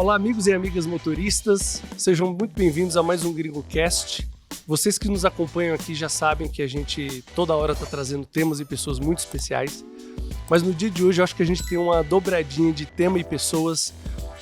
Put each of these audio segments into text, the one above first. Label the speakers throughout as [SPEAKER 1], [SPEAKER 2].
[SPEAKER 1] Olá, amigos e amigas motoristas, sejam muito bem-vindos a mais um GringoCast. Vocês que nos acompanham aqui já sabem que a gente toda hora está trazendo temas e pessoas muito especiais, mas no dia de hoje eu acho que a gente tem uma dobradinha de tema e pessoas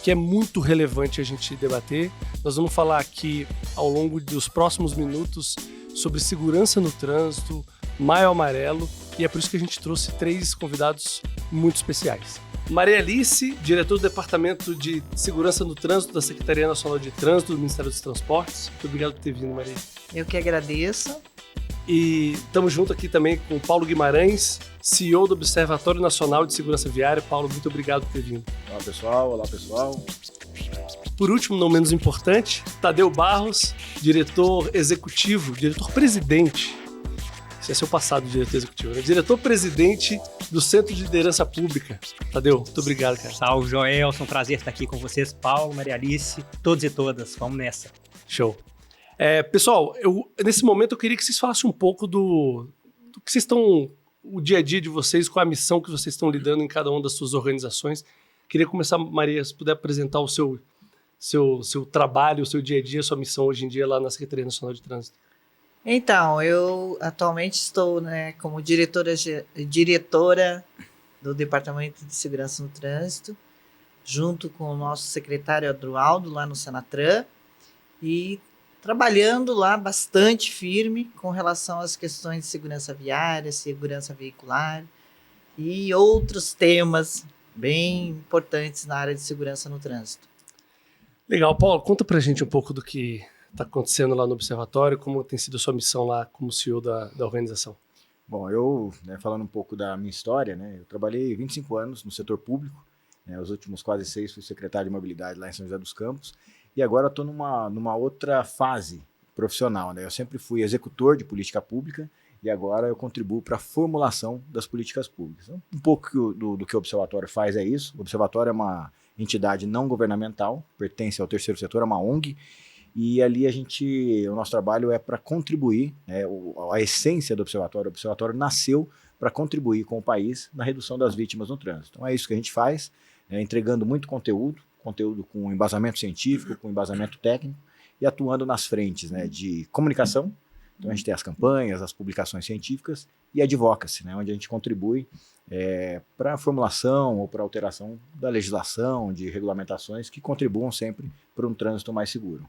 [SPEAKER 1] que é muito relevante a gente debater. Nós vamos falar aqui ao longo dos próximos minutos sobre segurança no trânsito, Maio Amarelo, e é por isso que a gente trouxe 3 convidados muito especiais. Maria Alice, diretor do Departamento de Segurança no Trânsito da Secretaria Nacional de Trânsito do Ministério dos Transportes. Muito obrigado por ter vindo, Maria.
[SPEAKER 2] Eu que agradeço.
[SPEAKER 1] E estamos junto aqui também com o Paulo Guimarães, CEO do Observatório Nacional de Segurança Viária. Paulo, muito obrigado por ter vindo.
[SPEAKER 3] Olá pessoal.
[SPEAKER 1] Por último, não menos importante, Tadeu Barros, diretor presidente. Esse é seu passado, diretor executivo, né? Diretor-presidente do Centro de Liderança Pública. Tadeu, muito obrigado, cara.
[SPEAKER 4] Salve, Joelson. Prazer estar aqui com vocês. Paulo, Maria Alice, todos e todas. Vamos nessa.
[SPEAKER 1] Show. Pessoal, nesse momento eu queria que vocês falassem um pouco do que vocês estão, o dia a dia de vocês, com a missão que vocês estão lidando em cada uma das suas organizações. Queria começar, Maria, se puder apresentar o seu trabalho, o seu dia a dia, a sua missão hoje em dia lá na Secretaria Nacional de Trânsito.
[SPEAKER 2] Então, eu atualmente estou como diretora do Departamento de Segurança no Trânsito, junto com o nosso secretário Adroaldo, lá no Senatran, e trabalhando lá bastante firme com relação às questões de segurança viária, segurança veicular e outros temas bem importantes na área de segurança no trânsito.
[SPEAKER 1] Legal, Paulo, conta pra gente um pouco do que está acontecendo lá no Observatório, como tem sido a sua missão lá como CEO da organização.
[SPEAKER 3] Bom, eu, falando um pouco da minha história, eu trabalhei 25 anos no setor público, os últimos quase 6 fui secretário de mobilidade lá em São José dos Campos, e agora estou numa outra fase profissional. Eu sempre fui executor de política pública e agora eu contribuo para a formulação das políticas públicas. Um pouco do que o Observatório faz é isso. O Observatório é uma entidade não governamental, pertence ao terceiro setor, é uma ONG, e ali o nosso trabalho é para contribuir, a essência do Observatório. O Observatório nasceu para contribuir com o país na redução das vítimas no trânsito. Então é isso que a gente faz, entregando muito conteúdo com embasamento científico, com embasamento técnico, e atuando nas frentes de comunicação. Então a gente tem as campanhas, as publicações científicas e advocacy, onde a gente contribui para a formulação ou para a alteração da legislação, de regulamentações que contribuam sempre para um trânsito mais seguro.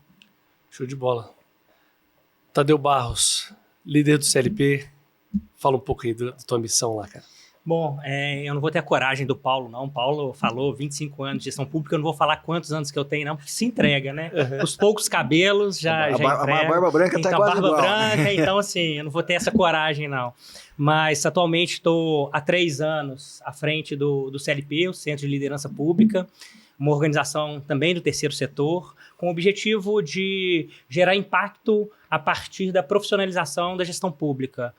[SPEAKER 1] Show de bola. Tadeu Barros, líder do CLP, fala um pouco aí da tua missão lá, cara.
[SPEAKER 4] Bom, eu não vou ter a coragem do Paulo, não. O Paulo falou 25 anos de gestão pública, eu não vou falar quantos anos que eu tenho, não, porque se entrega, né? Os poucos cabelos já entrega.
[SPEAKER 3] A barba branca
[SPEAKER 4] então,
[SPEAKER 3] tá quase
[SPEAKER 4] barba
[SPEAKER 3] igual.
[SPEAKER 4] Branca, então assim, eu não vou ter essa coragem, não. Mas atualmente estou há 3 anos à frente do CLP, o Centro de Liderança Pública, uma organização também do terceiro setor, com o objetivo de gerar impacto a partir da profissionalização da gestão pública.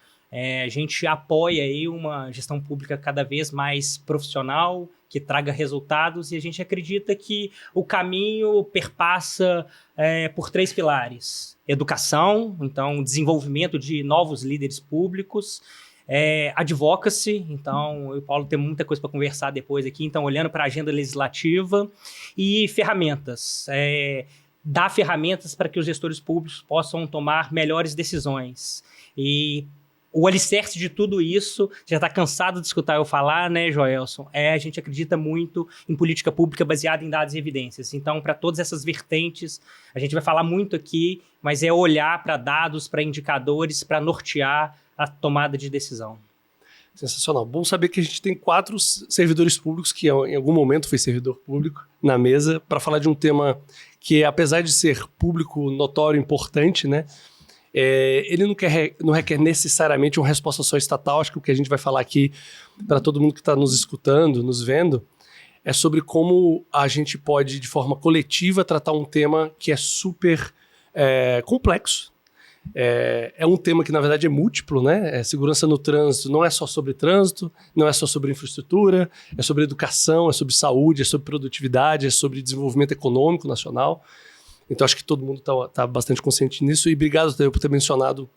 [SPEAKER 4] A gente apoia aí uma gestão pública cada vez mais profissional, que traga resultados, e a gente acredita que o caminho perpassa por 3 pilares. Educação, então desenvolvimento de novos líderes públicos, advocacy, então eu e o Paulo temos muita coisa para conversar depois aqui, então olhando para a agenda legislativa, e ferramentas, dar ferramentas para que os gestores públicos possam tomar melhores decisões. E o alicerce de tudo isso, já está cansado de escutar eu falar, né, Joelson? A gente acredita muito em política pública baseada em dados e evidências. Então, para todas essas vertentes, a gente vai falar muito aqui, mas é olhar para dados, para indicadores, para nortear a tomada de decisão.
[SPEAKER 1] Sensacional. Bom saber que a gente tem 4 servidores públicos, que em algum momento foi servidor público, na mesa, para falar de um tema que, apesar de ser público, notório, importante, né? Ele não requer necessariamente uma resposta só estatal. Acho que o que a gente vai falar aqui, para todo mundo que está nos escutando, nos vendo, é sobre como a gente pode, de forma coletiva, tratar um tema que é super complexo. É um tema que, na verdade, é múltiplo, né? Segurança no trânsito não é só sobre trânsito, não é só sobre infraestrutura, é sobre educação, é sobre saúde, é sobre produtividade, é sobre desenvolvimento econômico nacional. Então, acho que todo mundo está bastante consciente nisso. E obrigado, Tadeu, por ter mencionado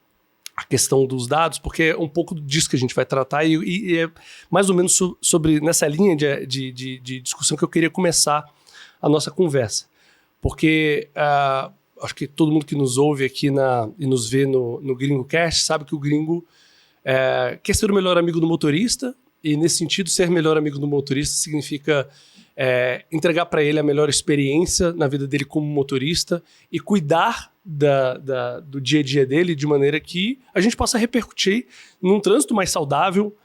[SPEAKER 1] a questão dos dados, porque é um pouco disso que a gente vai tratar e é mais ou menos sobre nessa linha de discussão que eu queria começar a nossa conversa. porque acho que todo mundo que nos ouve aqui e nos vê no GringoCast sabe que o gringo quer ser o melhor amigo do motorista, e nesse sentido, ser melhor amigo do motorista significa entregar para ele a melhor experiência na vida dele como motorista e cuidar do dia a dia dele de maneira que a gente possa repercutir num trânsito mais saudável,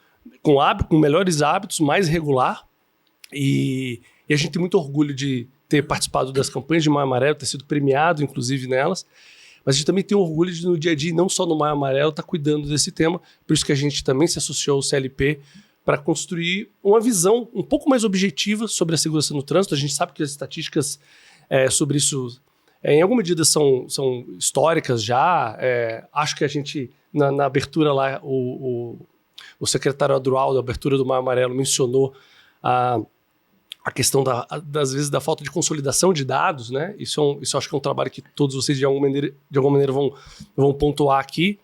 [SPEAKER 1] com melhores hábitos, mais regular. E a gente tem muito orgulho de ter participado das campanhas de Maio Amarelo, ter sido premiado, inclusive, nelas. Mas a gente também tem orgulho de, no dia a dia, não só no Maio Amarelo, estar cuidando desse tema. Por isso que a gente também se associou ao CLP para construir uma visão um pouco mais objetiva sobre a segurança no trânsito. A gente sabe que as estatísticas sobre isso, em alguma medida, são históricas já. Acho que a gente, na abertura lá, o secretário Adroaldo, da abertura do Maio Amarelo, mencionou a questão, às vezes, da falta de consolidação de dados, né? Isso acho que é um trabalho que todos vocês, de alguma maneira vão pontuar aqui.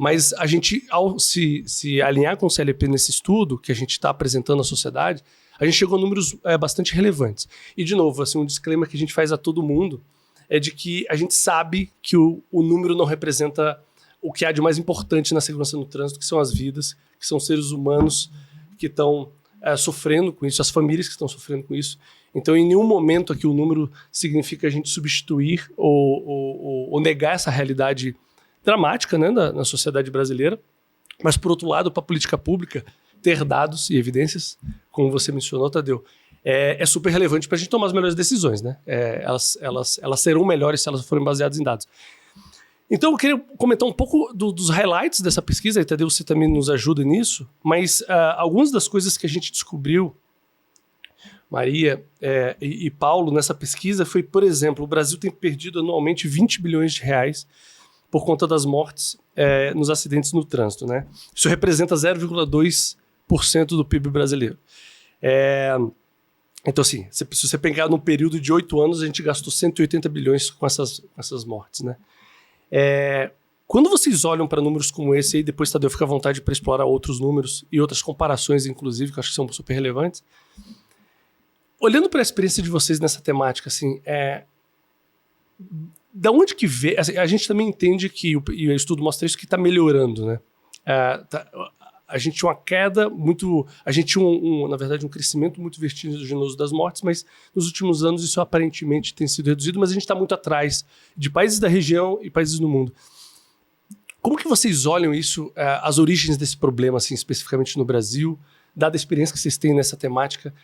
[SPEAKER 1] Mas a gente, ao se alinhar com o CLP nesse estudo que a gente está apresentando à sociedade, a gente chegou a números bastante relevantes. E, de novo, assim, um disclaimer que a gente faz a todo mundo é de que a gente sabe que o número não representa o que há de mais importante na segurança no trânsito, que são as vidas, que são seres humanos que estão sofrendo com isso, as famílias que estão sofrendo com isso. Então, em nenhum momento aqui o número significa a gente substituir ou negar essa realidade dramática, né, na sociedade brasileira. Mas, por outro lado, para a política pública, ter dados e evidências, como você mencionou, Tadeu, é super relevante para a gente tomar as melhores decisões, né? Elas serão melhores se elas forem baseadas em dados. Então, eu queria comentar um pouco dos highlights dessa pesquisa, e Tadeu, você também nos ajuda nisso, mas algumas das coisas que a gente descobriu, Maria e Paulo, nessa pesquisa, foi, por exemplo, o Brasil tem perdido anualmente 20 bilhões de reais por conta das mortes nos acidentes no trânsito, né? Isso representa 0,2% do PIB brasileiro. Então, assim, se você pegar num período de 8 anos, a gente gastou 180 bilhões com essas mortes, né? Quando vocês olham para números como esse, aí depois, Tadeu, fica à vontade para explorar outros números e outras comparações, inclusive, que eu acho que são super relevantes. Olhando para a experiência de vocês nessa temática, assim, da onde que vê? Assim, a gente também entende que, e o estudo mostra isso, que está melhorando, né? A gente tinha uma queda muito... A gente tinha, na verdade, um crescimento muito vertiginoso das mortes, mas nos últimos anos isso aparentemente tem sido reduzido, mas a gente está muito atrás de países da região e países no mundo. Como que vocês olham isso, as origens desse problema, assim, especificamente no Brasil, dada a experiência que vocês têm nessa temática?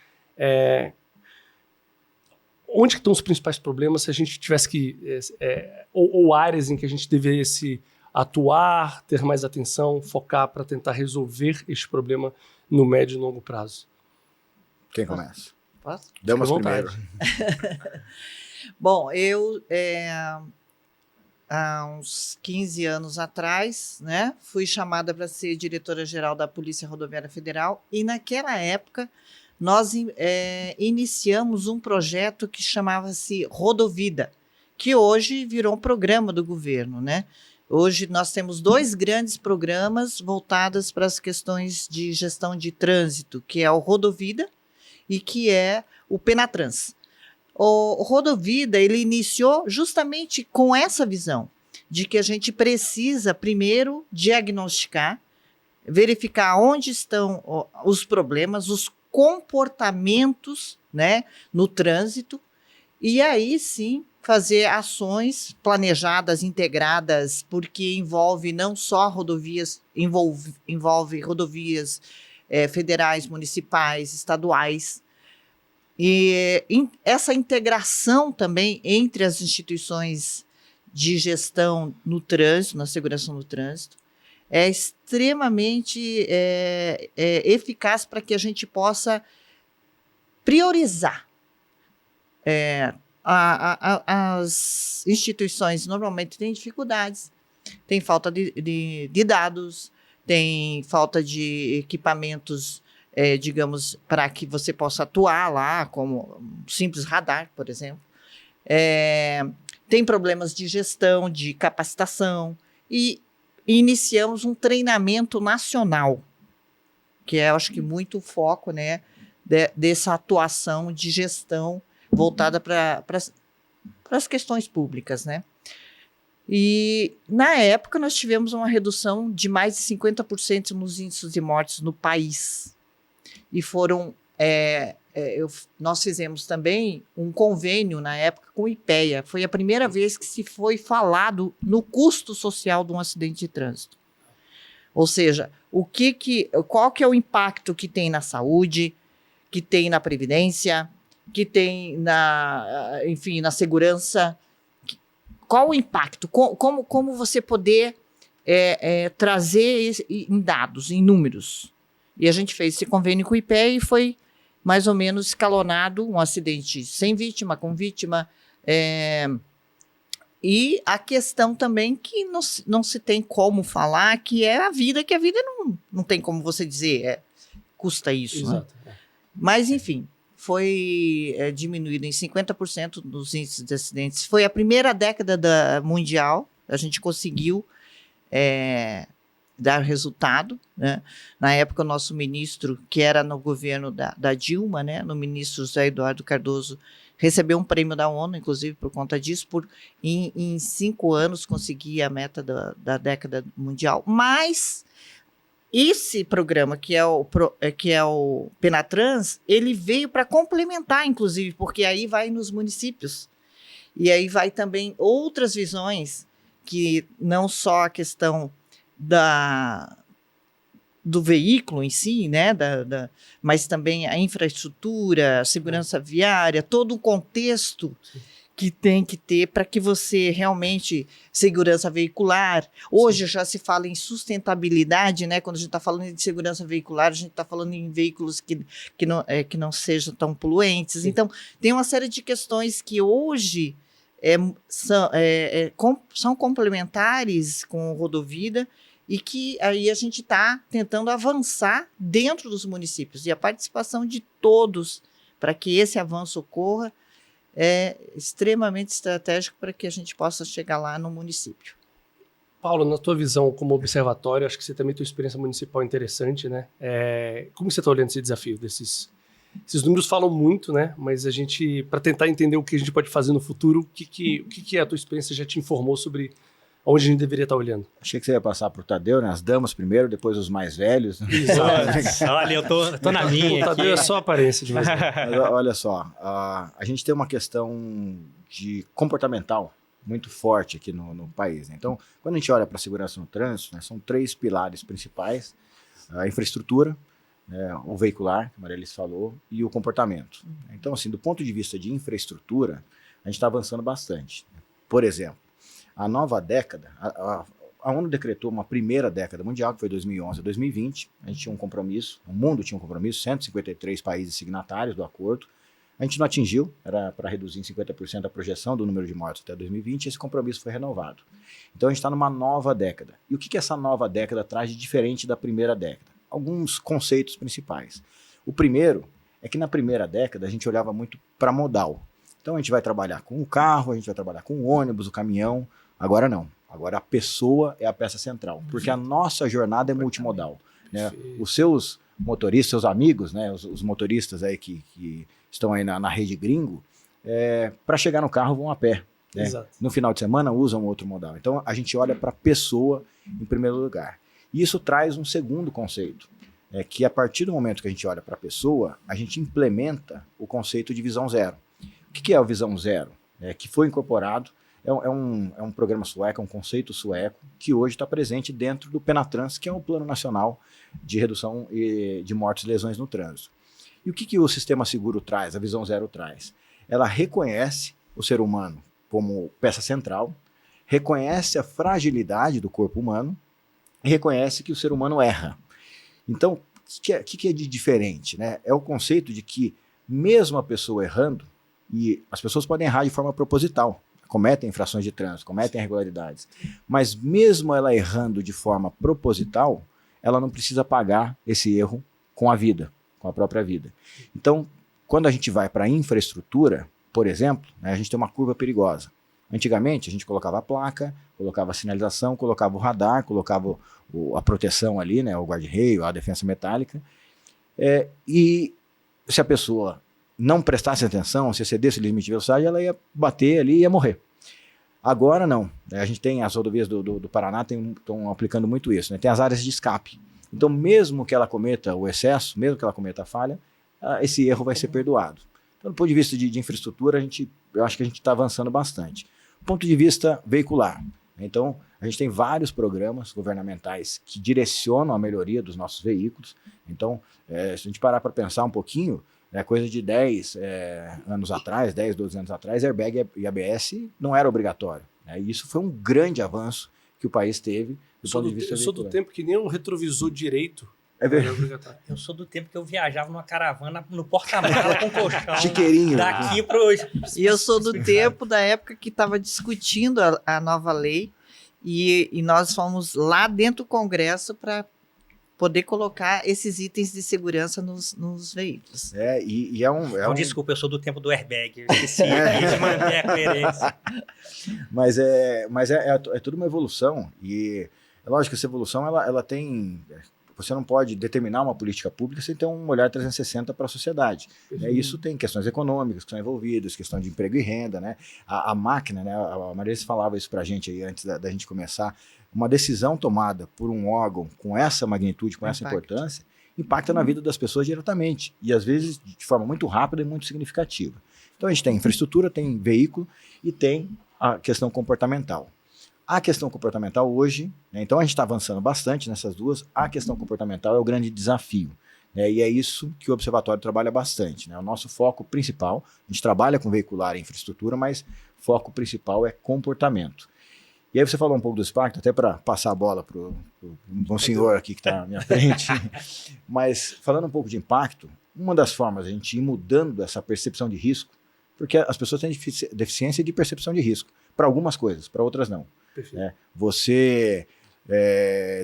[SPEAKER 1] Onde estão os principais problemas se a gente tivesse que... ou áreas em que a gente deveria se atuar, ter mais atenção, focar para tentar resolver este problema no médio e longo prazo?
[SPEAKER 3] Quem começa?
[SPEAKER 2] Posso?
[SPEAKER 3] Damas primeiro.
[SPEAKER 2] Bom, eu, há uns 15 anos atrás, né, fui chamada para ser diretora-geral da Polícia Rodoviária Federal, e naquela época nós iniciamos um projeto que chamava-se Rodovida, que hoje virou um programa do governo, né? Hoje nós temos 2 grandes programas voltados para as questões de gestão de trânsito, que é o Rodovida e que é o Penatrans. O Rodovida, ele iniciou justamente com essa visão de que a gente precisa primeiro diagnosticar, verificar onde estão os problemas, os comportamentos, né, no trânsito, e aí sim fazer ações planejadas, integradas, porque envolve não só rodovias, envolve rodovias federais, municipais, estaduais. E essa integração também entre as instituições de gestão no trânsito, na segurança no trânsito, é extremamente eficaz para que a gente possa priorizar. As instituições normalmente têm dificuldades, tem falta de dados, tem falta de equipamentos, digamos, para que você possa atuar lá, como um simples radar, por exemplo. Tem problemas de gestão, de capacitação, e iniciamos um treinamento nacional, que é, acho que, muito foco, né, dessa atuação de gestão voltada para as questões públicas, né? E, na época, nós tivemos uma redução de mais de 50% nos índices de mortes no país. E nós fizemos também um convênio, na época, com o IPEA. Foi a primeira vez que se foi falado no custo social de um acidente de trânsito. Ou seja, qual que é o impacto que tem na saúde, que tem na previdência, que tem na segurança. Qual o impacto? Como você poder trazer em dados, em números? E a gente fez esse convênio com o IPEA e foi mais ou menos escalonado um acidente sem vítima, com vítima. E a questão também que não se tem como falar, que é a vida, que a vida não tem como você dizer, custa isso.
[SPEAKER 1] Exato.
[SPEAKER 2] Né? Mas, enfim, foi diminuído em 50% dos índices de acidentes. Foi a primeira década mundial, a gente conseguiu dar resultado. Né? Na época, o nosso ministro, que era no governo da Dilma, né? No ministro José Eduardo Cardoso, recebeu um prêmio da ONU, inclusive, por conta disso, em 5 anos conseguir a meta da década mundial. Mas esse programa, que é o Penatrans, ele veio para complementar, inclusive, porque aí vai nos municípios. E aí vai também outras visões, que não só a questão do veículo em si, né, mas também a infraestrutura, a segurança viária, todo o contexto que tem que ter para que você realmente... Segurança veicular. Hoje já se fala em sustentabilidade, né? Quando a gente está falando de segurança veicular, a gente está falando em veículos que não sejam tão poluentes. Sim. Então, tem uma série de questões que hoje são complementares com o Rodovida e que aí a gente está tentando avançar dentro dos municípios. E a participação de todos para que esse avanço ocorra é extremamente estratégico para que a gente possa chegar lá no município.
[SPEAKER 1] Paulo, na tua visão como observatório, acho que você também tem uma experiência municipal interessante, né? Como você está olhando esse desafio esses números falam muito, né? Mas a gente, para tentar entender o que a gente pode fazer no futuro, o que a tua experiência já te informou sobre onde a gente deveria estar olhando?
[SPEAKER 3] Achei que você ia passar por Tadeu, né? As damas primeiro, depois os mais velhos.
[SPEAKER 4] Olha, eu tô na minha.
[SPEAKER 1] O Tadeu é só aparência de vez em quando.
[SPEAKER 3] Olha só, a gente tem uma questão comportamental muito forte aqui no país. Né? Então, quando a gente olha para a segurança no trânsito, né, são 3 pilares principais: a infraestrutura, o veicular, que a Maria Alice falou, e o comportamento. Então, assim, do ponto de vista de infraestrutura, a gente está avançando bastante. Por exemplo, a nova década, a ONU decretou uma primeira década mundial, que foi 2011 a 2020. A gente tinha um compromisso, o mundo tinha um compromisso, 153 países signatários do acordo. A gente não atingiu, era para reduzir em 50% a projeção do número de mortos até 2020, e esse compromisso foi renovado. Então a gente está numa nova década. E o que essa nova década traz de diferente da primeira década? Alguns conceitos principais. O primeiro é que na primeira década a gente olhava muito para modal. Então a gente vai trabalhar com o carro, a gente vai trabalhar com o ônibus, o caminhão. Agora não. Agora a pessoa é a peça central, porque a nossa jornada é multimodal. Né? Os seus motoristas, seus amigos, né? os motoristas aí que estão aí na rede gringo, para chegar no carro vão a pé. Né? No final de semana usam outro modal. Então a gente olha para a pessoa em primeiro lugar. E isso traz um segundo conceito, que a partir do momento que a gente olha para a pessoa, a gente implementa o conceito de visão zero. O que é a visão zero? Que foi incorporado, é um programa sueco, é um conceito sueco, que hoje está presente dentro do Penatrans, que é o Plano Nacional de Redução de Mortes e Lesões no Trânsito. E o que o sistema seguro traz, a visão zero traz? Ela reconhece o ser humano como peça central, reconhece a fragilidade do corpo humano e reconhece que o ser humano erra. Então, o que é de diferente? Né? É o conceito de que, mesmo a pessoa errando, e as pessoas podem errar de forma proposital, cometem infrações de trânsito, cometem irregularidades, mas mesmo ela errando de forma proposital, ela não precisa pagar esse erro com a vida, com a própria vida. Então, quando a gente vai para a infraestrutura, por exemplo, né, a gente tem uma curva perigosa. Antigamente, a gente colocava a placa, colocava a sinalização, colocava o radar, colocava a proteção ali, né, o guarda-reio, a defensa metálica, e se a pessoa não prestasse atenção, se excedesse o limite de velocidade, ela ia bater ali e ia morrer. Agora não. A gente tem as rodovias do Paraná, estão aplicando muito isso, né? Tem as áreas de escape. Então, mesmo que ela cometa o excesso, mesmo que ela cometa a falha, esse erro vai ser perdoado. Então, do ponto de vista de infraestrutura, eu acho que a gente está avançando bastante. Do ponto de vista veicular, então, a gente tem vários programas governamentais que direcionam a melhoria dos nossos veículos. Então, se a gente parar para pensar um pouquinho, coisa de 10 anos atrás, 10, 12 anos atrás, airbag e ABS não era obrigatório. E isso foi um grande avanço que o país teve do ponto de vista
[SPEAKER 1] Eu sou do tempo que nem um retrovisor direito era obrigatório.
[SPEAKER 4] Eu sou do tempo que eu viajava numa caravana no porta-mala com colchão.
[SPEAKER 3] Chiqueirinho.
[SPEAKER 4] Daqui pro...
[SPEAKER 2] E eu sou do tempo da época que estava discutindo a nova lei e nós fomos lá dentro do Congresso para poder colocar esses itens de segurança nos veículos.
[SPEAKER 4] Desculpa, eu sou do tempo do airbag. Eu esqueci de manter a coerência.
[SPEAKER 3] Mas é tudo uma evolução. E é lógico que essa evolução ela tem... Você não pode determinar uma política pública sem ter um olhar 360 para a sociedade. Isso tem questões econômicas que são envolvidas, questão de emprego e renda. Né? A máquina, né? A Marisa falava isso para a gente aí antes da gente começar, uma decisão tomada por um órgão com essa magnitude, com essa importância, impacta na vida das pessoas diretamente. E às vezes de forma muito rápida e muito significativa. Então a gente tem infraestrutura, tem veículo e tem a questão comportamental. A questão comportamental hoje, né, então a gente está avançando bastante nessas duas, a questão comportamental é o grande desafio, né, e é isso que o Observatório trabalha bastante. Né, o nosso foco principal, a gente trabalha com veicular e infraestrutura, mas o foco principal é comportamento. E aí você falou um pouco do impacto, até para passar a bola para um senhor aqui que está na minha frente, mas falando um pouco de impacto, uma das formas de a gente ir mudando essa percepção de risco, porque as pessoas têm deficiência de percepção de risco, para algumas coisas, para outras não. Você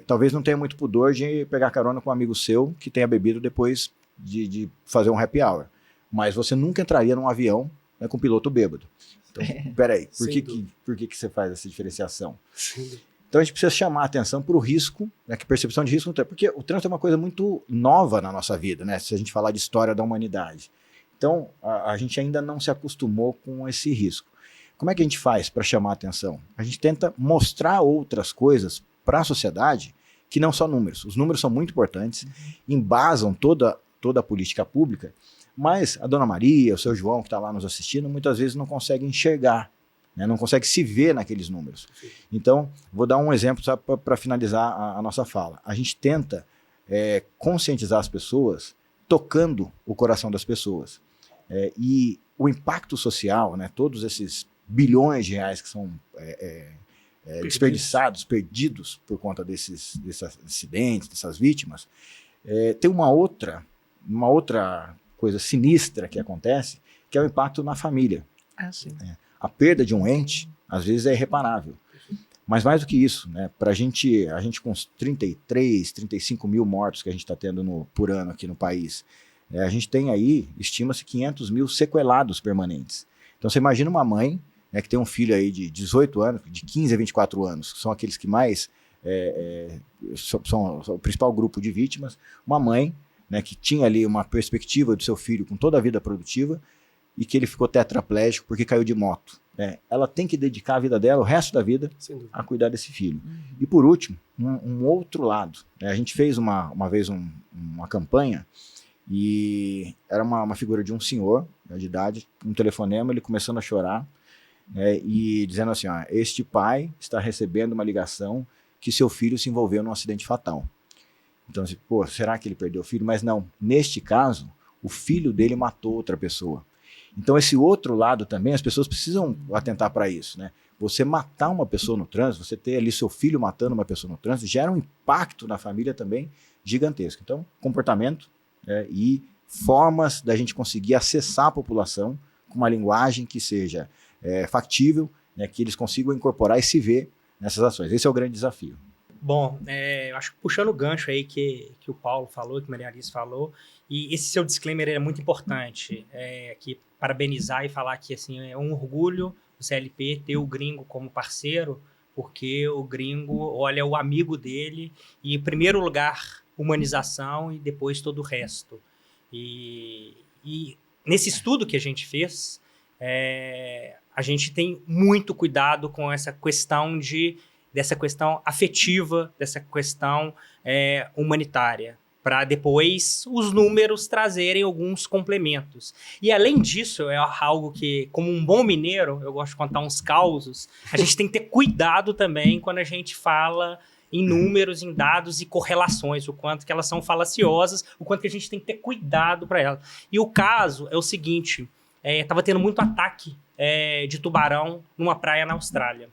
[SPEAKER 3] talvez não tenha muito pudor de pegar carona com um amigo seu que tenha bebido depois de fazer um happy hour, mas você nunca entraria num avião, né, com um piloto bêbado. Então, peraí, por que você faz essa diferenciação? Então a gente precisa chamar a atenção para o risco, né, que percepção de risco, porque o trânsito é uma coisa muito nova na nossa vida, né, se a gente falar de história da humanidade. Então a gente ainda não se acostumou com esse risco. Como é que a gente faz para chamar a atenção? A gente tenta mostrar outras coisas para a sociedade que não só números. Os números são muito importantes, embasam toda a política pública, mas a Dona Maria, o seu João que está lá nos assistindo, muitas vezes não consegue enxergar, né? Não consegue se ver naqueles números. Então, vou dar um exemplo para finalizar a nossa fala. A gente tenta conscientizar as pessoas tocando o coração das pessoas. E o impacto social, né, todos esses bilhões de reais que são desperdiçados, perdidos por conta desses acidentes, dessas vítimas, tem uma outra coisa sinistra que acontece, que é o impacto na família. A perda de um ente, às vezes, é irreparável. Mas mais do que isso, né, a gente com os 33, 35 mil mortos que a gente está tendo por ano aqui no país, a gente tem aí, estima-se 500 mil sequelados permanentes. Então você imagina uma mãe, né, que tem um filho aí de 18 anos, de 15 a 24 anos, que são aqueles que mais são o principal grupo de vítimas, uma mãe, né, que tinha ali uma perspectiva do seu filho com toda a vida produtiva e que ele ficou tetraplégico porque caiu de moto. Ela tem que dedicar a vida dela, o resto da vida, a cuidar desse filho. E por último, um outro lado. A gente fez uma vez uma campanha e era uma figura de um senhor, né, de idade, um telefonema, ele começando a chorar, e dizendo assim, este pai está recebendo uma ligação que seu filho se envolveu num acidente fatal. Então, assim, será que ele perdeu o filho? Mas não, neste caso, o filho dele matou outra pessoa. Então, esse outro lado também, as pessoas precisam atentar para isso, né? Você matar uma pessoa no trânsito, você ter ali seu filho matando uma pessoa no trânsito, gera um impacto na família também gigantesco. Então, comportamento e formas da gente conseguir acessar a população com uma linguagem que seja factível, né, que eles consigam incorporar e se ver nessas ações. Esse é o grande desafio.
[SPEAKER 4] Bom, eu acho que puxando o gancho aí que o Paulo falou, que a Maria Alice falou, e esse seu disclaimer é muito importante, aqui parabenizar e falar que assim, é um orgulho o CLP ter o gringo como parceiro, porque o gringo olha o amigo dele e, em primeiro lugar, humanização e depois todo o resto. E nesse estudo que a gente fez, a gente tem muito cuidado com essa questão dessa questão afetiva, dessa questão humanitária, para depois os números trazerem alguns complementos. E além disso, é algo que, como um bom mineiro, eu gosto de contar uns causos, a gente tem que ter cuidado também quando a gente fala em números, em dados e correlações, o quanto que elas são falaciosas, o quanto que a gente tem que ter cuidado para elas. E o caso é o seguinte, estava tendo muito ataque de tubarão numa praia na Austrália.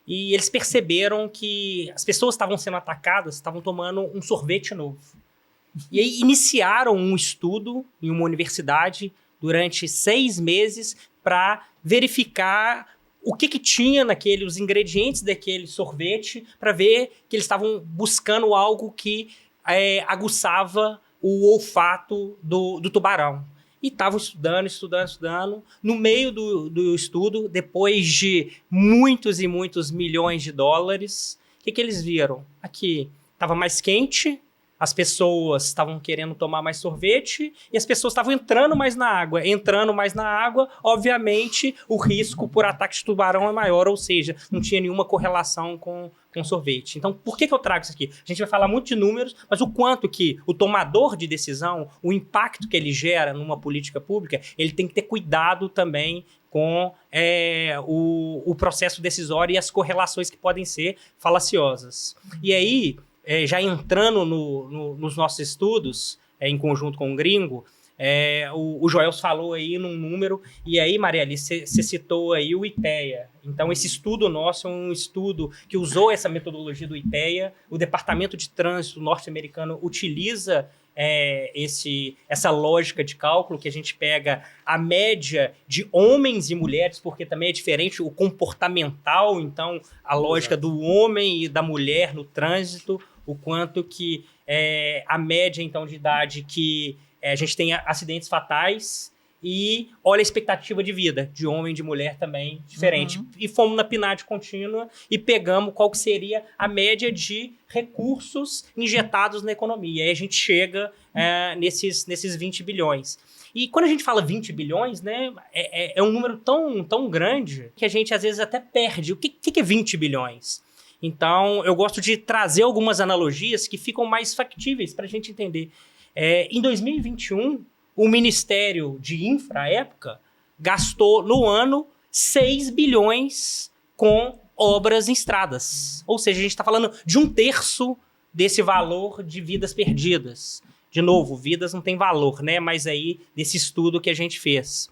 [SPEAKER 4] E eles perceberam que as pessoas estavam sendo atacadas, estavam tomando um sorvete novo. E aí iniciaram um estudo em uma universidade durante 6 meses para verificar o que tinha os ingredientes daquele sorvete, para ver que eles estavam buscando algo que aguçava o olfato do tubarão. E estavam estudando. No meio do estudo, depois de muitos e muitos milhões de dólares, o que eles viram? Aqui estava mais quente, as pessoas estavam querendo tomar mais sorvete e as pessoas estavam entrando mais na água. Entrando mais na água, obviamente, o risco por ataque de tubarão é maior, ou seja, não tinha nenhuma correlação com sorvete. Então, por que eu trago isso aqui? A gente vai falar muito de números, mas o quanto que o tomador de decisão, o impacto que ele gera numa política pública, ele tem que ter cuidado também com o processo decisório e as correlações que podem ser falaciosas. E aí, já entrando nos nossos estudos, em conjunto com o Gringo, o Joels falou aí num número, e aí, Maria Alice, você citou aí o IPEA. Então, esse estudo nosso é um estudo que usou essa metodologia do IPEA. O Departamento de Trânsito norte-americano utiliza essa lógica de cálculo, que a gente pega a média de homens e mulheres, porque também é diferente o comportamental, então a lógica do homem e da mulher no trânsito, o quanto que a média então de idade que a gente tem acidentes fatais, e olha a expectativa de vida de homem e de mulher também diferente. E fomos na PNAD contínua e pegamos qual que seria a média de recursos injetados na economia. E aí a gente chega nesses 20 bilhões. E quando a gente fala 20 bilhões, né, é um número tão grande que a gente às vezes até perde. O que é 20 bilhões? Então, eu gosto de trazer algumas analogias que ficam mais factíveis para a gente entender. Em 2021, o Ministério de Infra, à época, gastou no ano 6 bilhões com obras em estradas. Ou seja, a gente está falando de 1/3 desse valor de vidas perdidas. De novo, vidas não tem valor, né? Mas aí, desse estudo que a gente fez.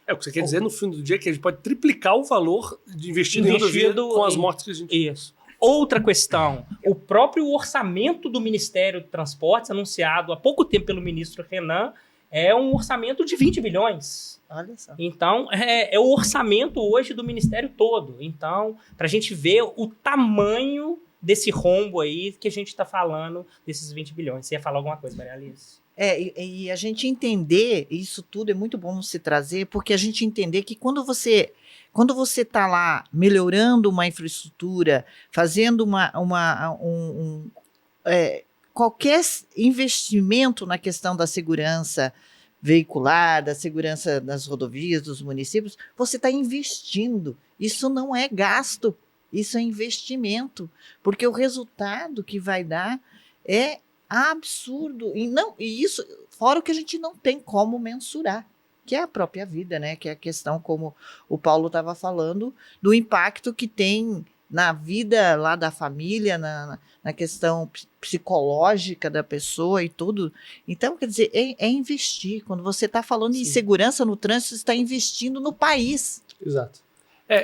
[SPEAKER 1] O que você quer dizer, no fim do dia, é que a gente pode triplicar o valor de investido em rodovia com as mortes que a gente...
[SPEAKER 4] Isso. Outra questão, o próprio orçamento do Ministério de Transportes, anunciado há pouco tempo pelo ministro Renan, é um orçamento de 20 bilhões.
[SPEAKER 2] Olha só.
[SPEAKER 4] Então, é o orçamento hoje do Ministério todo. Então, para a gente ver o tamanho desse rombo aí que a gente está falando, desses 20 bilhões. Você ia falar alguma coisa, Maria Alice?
[SPEAKER 2] E a gente entender isso tudo é muito bom se trazer, porque a gente entender que quando você está lá melhorando uma infraestrutura, fazendo qualquer investimento na questão da segurança veicular, da segurança das rodovias, dos municípios, você está investindo. Isso não é gasto, isso é investimento, porque o resultado que vai dar é absurdo. E isso, fora o que a gente não tem como mensurar, que é a própria vida, né? Que é a questão, como o Paulo estava falando, do impacto que tem na vida lá da família, na questão psicológica da pessoa e tudo. Então, quer dizer, é investir. Quando você está falando em segurança no trânsito, você está investindo no país.
[SPEAKER 1] Exato.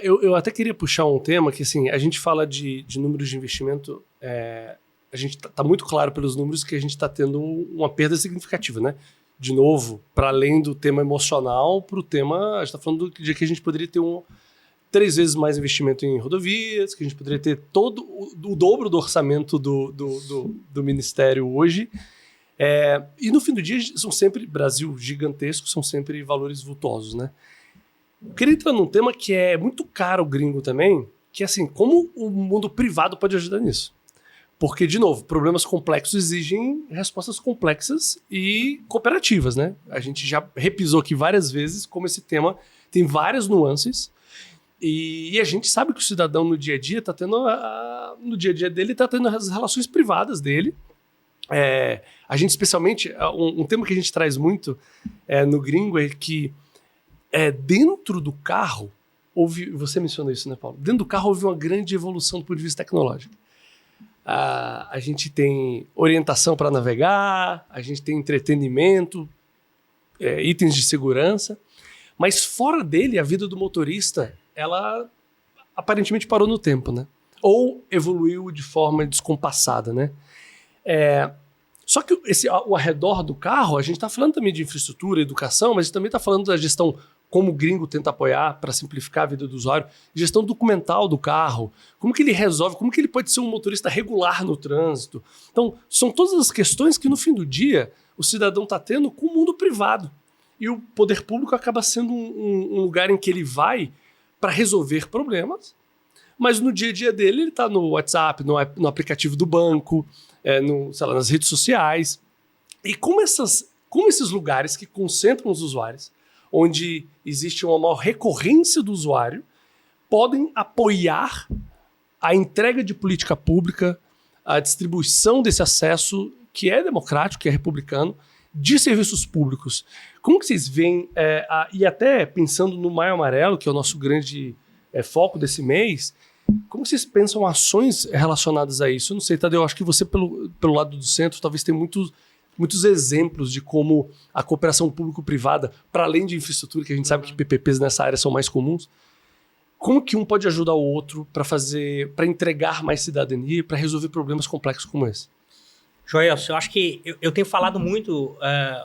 [SPEAKER 1] Eu até queria puxar um tema que, assim, a gente fala de números de investimento, a gente tá muito claro pelos números que a gente está tendo uma perda significativa, né? De novo, para além do tema emocional, para o tema, a gente está falando de que a gente poderia ter 3 vezes mais investimento em rodovias, que a gente poderia ter todo o dobro do orçamento do Ministério hoje. E no fim do dia, são sempre, Brasil gigantesco, são sempre valores vultosos, né? Eu queria entrar num tema que é muito caro, Gringo, também, que é assim, como o mundo privado pode ajudar nisso? Porque, de novo, problemas complexos exigem respostas complexas e cooperativas, né? A gente já repisou aqui várias vezes como esse tema tem várias nuances e a gente sabe que o cidadão no dia a dia está tendo, no dia a dia dele, está tendo as relações privadas dele. A gente, especialmente, um tema que a gente traz muito no Gringo é que dentro do carro, você mencionou isso, né, Paulo? Dentro do carro houve uma grande evolução do ponto de vista tecnológico. A gente tem orientação para navegar, a gente tem entretenimento, itens de segurança, mas fora dele, a vida do motorista, ela aparentemente parou no tempo, né? Ou evoluiu de forma descompassada, né? Só que o arredor do carro, a gente está falando também de infraestrutura, educação, mas a gente também está falando da gestão, como o Gringo tenta apoiar para simplificar a vida do usuário, gestão documental do carro, como que ele resolve, como que ele pode ser um motorista regular no trânsito. Então, são todas as questões que no fim do dia o cidadão está tendo com o mundo privado. E o poder público acaba sendo um lugar em que ele vai para resolver problemas, mas no dia a dia dele ele está no WhatsApp, no aplicativo do banco, sei lá, nas redes sociais. E como esses lugares que concentram os usuários, onde existe uma maior recorrência do usuário, podem apoiar a entrega de política pública, a distribuição desse acesso, que é democrático, que é republicano, de serviços públicos. Como que vocês veem, e até pensando no Maio Amarelo, que é o nosso grande foco desse mês, como vocês pensam ações relacionadas a isso? Eu não sei, Tadeu, acho que você, pelo lado do centro, talvez tenha muitos exemplos de como a cooperação público-privada, para além de infraestrutura, que a gente sabe que PPPs nessa área são mais comuns, como que um pode ajudar o outro para entregar mais cidadania, para resolver problemas complexos como esse?
[SPEAKER 4] Joelson, eu acho que eu tenho falado muito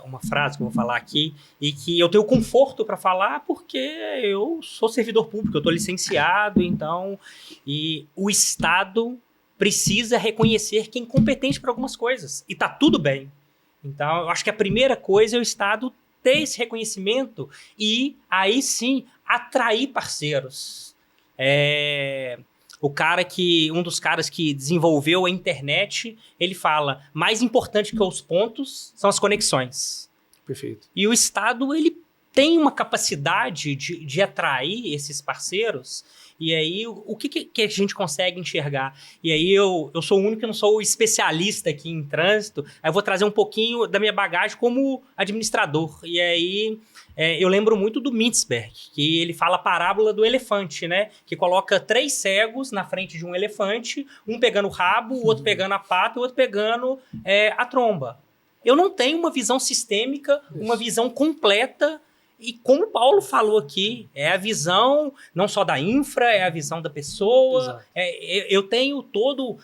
[SPEAKER 4] uma frase que eu vou falar aqui e que eu tenho conforto para falar porque eu sou servidor público, eu estou licenciado, então, e o Estado precisa reconhecer quem é competente para algumas coisas e está tudo bem. Então, eu acho que a primeira coisa é o Estado ter esse reconhecimento e aí sim atrair parceiros. Um dos caras que desenvolveu a internet, ele fala, mais importante que os pontos são as conexões.
[SPEAKER 1] Perfeito.
[SPEAKER 4] E o Estado, ele tem uma capacidade de atrair esses parceiros, e aí o que a gente consegue enxergar? E aí eu sou o único que não sou especialista aqui em trânsito, aí eu vou trazer um pouquinho da minha bagagem como administrador, e aí eu lembro muito do Mintzberg, que ele fala a parábola do elefante, né? Que coloca 3 cegos na frente de um elefante, um pegando o rabo, o outro pegando a pata, o outro pegando a tromba. Eu não tenho uma visão sistêmica, uma visão completa. E como o Paulo falou aqui, é a visão não só da infra, é a visão da pessoa. Eu tenho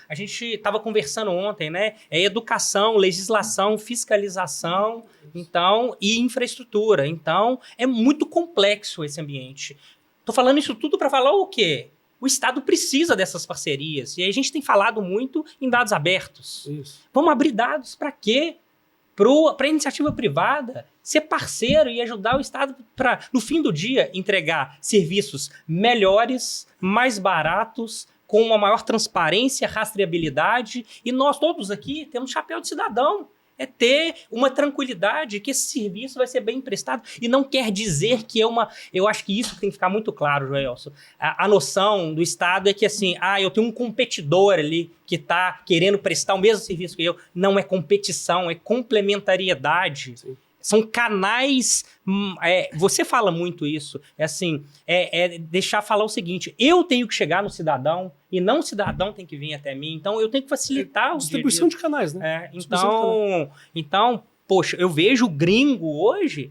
[SPEAKER 4] a gente estava conversando ontem, né? Educação, legislação, fiscalização, então, e infraestrutura. Então, é muito complexo esse ambiente. Estou falando isso tudo para falar o quê? O Estado precisa dessas parcerias. E aí a gente tem falado muito em dados abertos.
[SPEAKER 1] Isso.
[SPEAKER 4] Vamos abrir dados para quê? Para a iniciativa privada ser parceiro e ajudar o Estado para, no fim do dia, entregar serviços melhores, mais baratos, com uma maior transparência, rastreabilidade. E nós todos aqui temos chapéu de cidadão. É ter uma tranquilidade que esse serviço vai ser bem prestado. E não quer dizer que eu acho que isso tem que ficar muito claro, Joelson. A noção do Estado é que assim, eu tenho um competidor ali que está querendo prestar o mesmo serviço que eu. Não é competição, é complementariedade. Sim. São canais. Você fala muito isso. Deixar falar o seguinte: eu tenho que chegar no cidadão e não o cidadão tem que vir até mim. Então eu tenho que facilitar o
[SPEAKER 1] distribuição de canais, né?
[SPEAKER 4] Então, poxa, eu vejo o Gringo hoje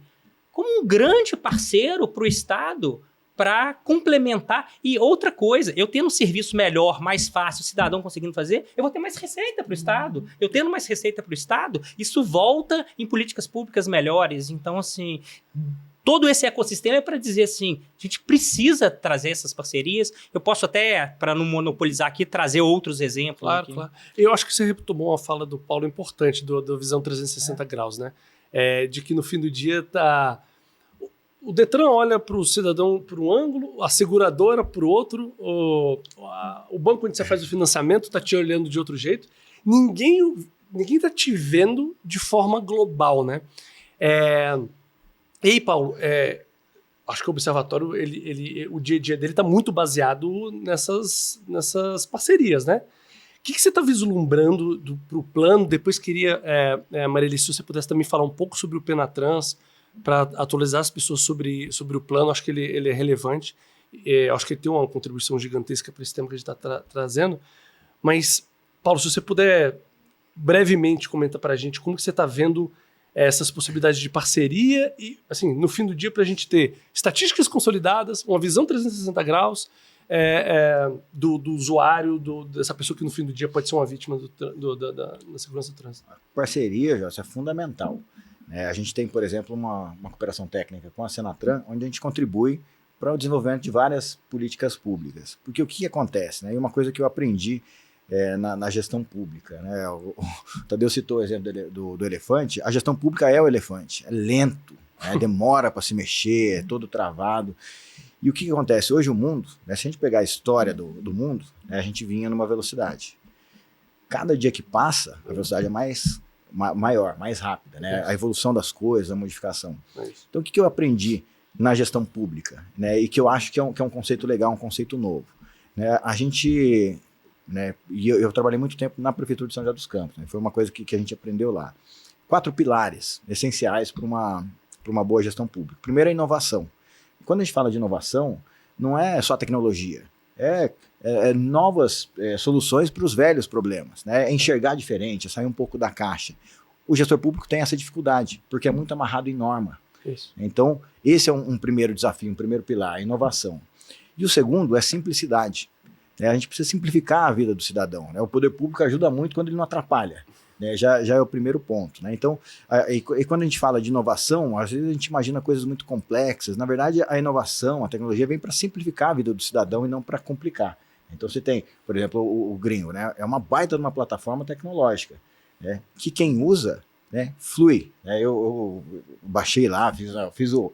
[SPEAKER 4] como um grande parceiro para o Estado para complementar. E outra coisa, eu tendo um serviço melhor, mais fácil, o cidadão conseguindo fazer, eu vou ter mais receita para o Estado. Eu tendo mais receita para o Estado, isso volta em políticas públicas melhores. Então, assim, todo esse ecossistema é para dizer assim, a gente precisa trazer essas parcerias. Eu posso até, para não monopolizar aqui, trazer outros exemplos.
[SPEAKER 1] Claro, claro. Eu acho que você retomou uma fala do Paulo importante, do Visão 360 graus, né? De que no fim do dia o Detran olha para o cidadão por um ângulo, a seguradora por outro, o banco onde você faz o financiamento está te olhando de outro jeito. ninguém tá te vendo de forma global, né? E aí, Paulo, acho que o Observatório, o dia a dia dele está muito baseado nessas parcerias, né? O que você está vislumbrando para o plano? Depois queria, Marieli, se você pudesse também falar um pouco sobre o Penatrans, para atualizar as pessoas sobre o plano. Acho que ele é relevante. Acho que ele tem uma contribuição gigantesca para esse tema que a gente está trazendo. Mas, Paulo, se você puder brevemente comentar para a gente como que você está vendo essas possibilidades de parceria e, assim, no fim do dia, para a gente ter estatísticas consolidadas, uma visão 360 graus do usuário, dessa pessoa que no fim do dia pode ser uma vítima da segurança do trânsito.
[SPEAKER 3] A parceria, José, é fundamental. A gente tem, por exemplo, uma cooperação técnica com a Senatran, onde a gente contribui para o desenvolvimento de várias políticas públicas. Porque o que acontece? Né? E uma coisa que eu aprendi na gestão pública. Né? O Tadeu citou o exemplo do elefante. A gestão pública é o elefante. É lento, demora para se mexer, é todo travado. E o que acontece? Hoje o mundo, né, se a gente pegar a história do mundo, a gente vinha numa velocidade. Cada dia que passa, a velocidade é maior, mais rápida. Né? A evolução das coisas, a modificação. Então o que eu aprendi na gestão pública? Né, e que eu acho que é um conceito legal, um conceito novo. Né? A gente... Né, e eu trabalhei muito tempo na Prefeitura de São José dos Campos, né, foi uma coisa que a gente aprendeu lá. 4 pilares essenciais para uma boa gestão pública. Primeiro, a inovação. Quando a gente fala de inovação, não é só tecnologia, é novas soluções para os velhos problemas, né, é enxergar diferente, é sair um pouco da caixa. O gestor público tem essa dificuldade, porque é muito amarrado em norma. Isso. Então, esse é um primeiro desafio, um primeiro pilar, a inovação. E o segundo é simplicidade. A gente precisa simplificar a vida do cidadão. Né? O poder público ajuda muito quando ele não atrapalha. Né? Já é o primeiro ponto. Né? Então, e quando a gente fala de inovação, às vezes a gente imagina coisas muito complexas. Na verdade, a inovação, a tecnologia vem para simplificar a vida do cidadão e não para complicar. Então você tem, por exemplo, o Gringo, né? É uma baita de uma plataforma tecnológica, né? Que quem usa, né, flui. Né? Eu baixei lá, fiz o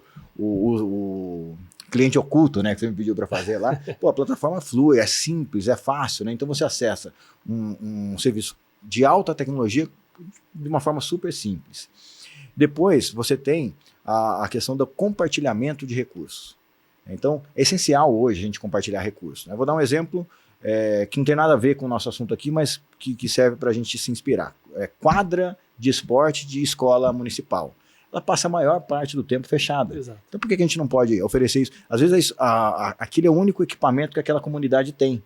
[SPEAKER 3] cliente oculto, né, que você me pediu para fazer lá. Pô, a plataforma flui, é simples, é fácil, né? Então você acessa um serviço de alta tecnologia de uma forma super simples. Depois você tem a questão do compartilhamento de recursos. Então é essencial hoje a gente compartilhar recursos. Eu vou dar um exemplo que não tem nada a ver com o nosso assunto aqui, mas que serve para a gente se inspirar. Quadra de esporte de escola municipal. Ela passa a maior parte do tempo fechada. Exato. Então por que a gente não pode oferecer isso? Às vezes aquele é o único equipamento que aquela comunidade tem.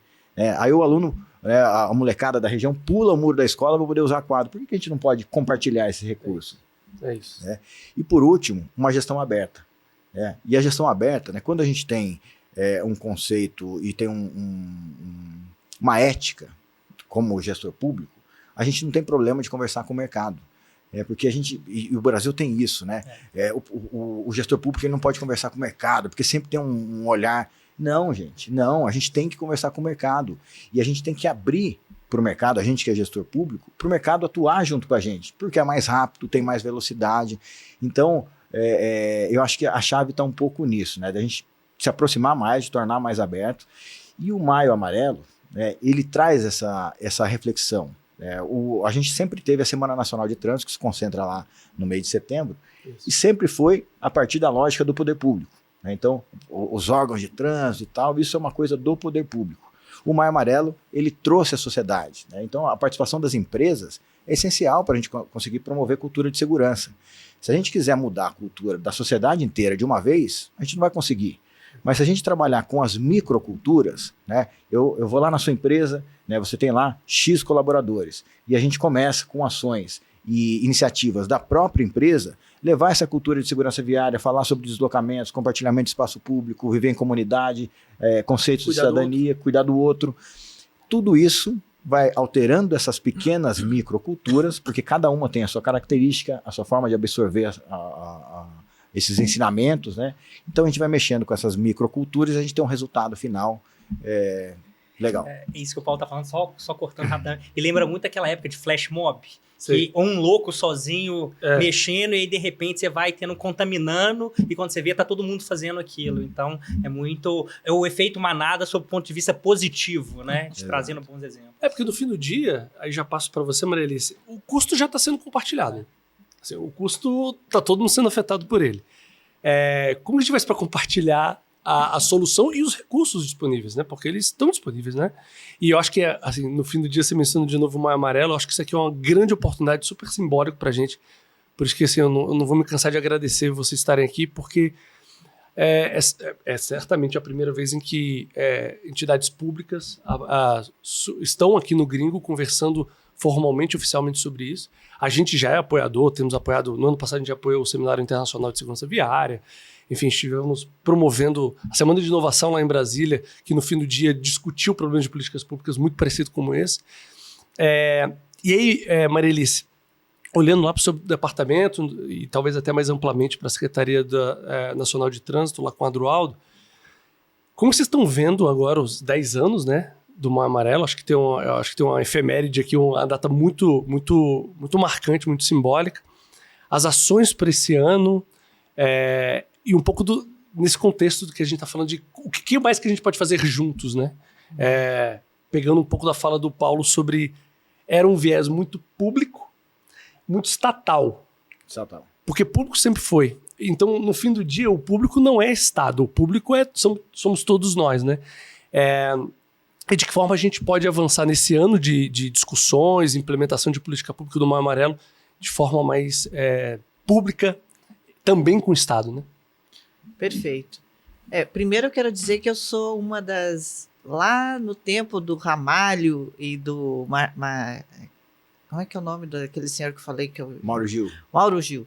[SPEAKER 3] Aí o aluno, a molecada da região, pula o muro da escola para poder usar a quadra. Por que a gente não pode compartilhar esse recurso?
[SPEAKER 1] É isso.
[SPEAKER 3] E por último, uma gestão aberta. E a gestão aberta, né, quando a gente tem um conceito e tem uma ética como gestor público, a gente não tem problema de conversar com o mercado. Porque e o Brasil tem isso, né? O gestor público ele não pode conversar com o mercado, porque sempre tem um olhar. Não, gente, não, a gente tem que conversar com o mercado. E a gente tem que abrir para o mercado, a gente que é gestor público, para o mercado atuar junto com a gente, porque é mais rápido, tem mais velocidade. Então, eu acho que a chave está um pouco nisso, né? Da gente se aproximar mais, de tornar mais aberto. E o Maio Amarelo, ele traz essa reflexão. A gente sempre teve a Semana Nacional de Trânsito, que se concentra lá no mês de setembro, isso. E sempre foi a partir da lógica do poder público. Então, os órgãos de trânsito e tal, isso é uma coisa do poder público. O Maio Amarelo, ele trouxe a sociedade. Então, a participação das empresas é essencial para a gente conseguir promover cultura de segurança. Se a gente quiser mudar a cultura da sociedade inteira de uma vez, a gente não vai conseguir. Mas se a gente trabalhar com as microculturas, né, eu vou lá na sua empresa, né, você tem lá X colaboradores, e a gente começa com ações e iniciativas da própria empresa, levar essa cultura de segurança viária, falar sobre deslocamentos, compartilhamento de espaço público, viver em comunidade, conceitos de cidadania, cuidar do outro. Tudo isso vai alterando essas pequenas microculturas, porque cada uma tem a sua característica, a sua forma de absorver esses ensinamentos, né? Então a gente vai mexendo com essas microculturas e a gente tem um resultado final Legal.
[SPEAKER 4] Isso que o Paulo tá falando, só cortando rapidamente. E lembra muito aquela época de flash mob.
[SPEAKER 1] Sei.
[SPEAKER 4] Que um louco sozinho mexendo e aí de repente você vai contaminando e quando você vê tá todo mundo fazendo aquilo. Então é o efeito manada sob o ponto de vista positivo, né? De trazendo bons exemplos.
[SPEAKER 1] Porque no fim do dia, aí já passo para você, Maria Alice, o custo já está sendo compartilhado. Assim, o custo tá todo mundo sendo afetado por ele. Como a gente faz para compartilhar a solução e os recursos disponíveis, né? Porque eles estão disponíveis, né? E eu acho que, assim, no fim do dia, você menciona de novo o Maio Amarelo, eu acho que isso aqui é uma grande oportunidade, super simbólico pra gente. Por isso que, assim, eu não vou me cansar de agradecer vocês estarem aqui, porque é certamente a primeira vez em que entidades públicas estão aqui no Gringo conversando formalmente, oficialmente sobre isso. A gente já é apoiador, temos apoiado, no ano passado a gente apoiou o Seminário Internacional de Segurança Viária, enfim, estivemos promovendo a Semana de Inovação lá em Brasília, que no fim do dia discutiu problemas de políticas públicas muito parecido como esse. E aí, Maria Alice, olhando lá para o seu departamento e talvez até mais amplamente para a Secretaria Nacional de Trânsito, lá com o Adroaldo, como vocês estão vendo agora os 10 anos, né, do Maio Amarelo? Acho que tem uma efeméride aqui, uma data muito, muito, muito marcante, muito simbólica. As ações para esse ano e um pouco nesse contexto do que a gente está falando de o que mais que a gente pode fazer juntos, né? Pegando um pouco da fala do Paulo sobre era um viés muito público, muito estatal. Porque público sempre foi. Então, no fim do dia, o público não é Estado, o público somos todos nós, né? E de que forma a gente pode avançar nesse ano de discussões, implementação de política pública do Maio Amarelo de forma mais pública, também com o Estado, né?
[SPEAKER 2] Perfeito. Primeiro eu quero dizer que eu sou uma das... Lá no tempo do Ramalho e do... como é que é o nome daquele senhor que eu falei?
[SPEAKER 3] Mauro Gil.
[SPEAKER 2] Mauro Gil.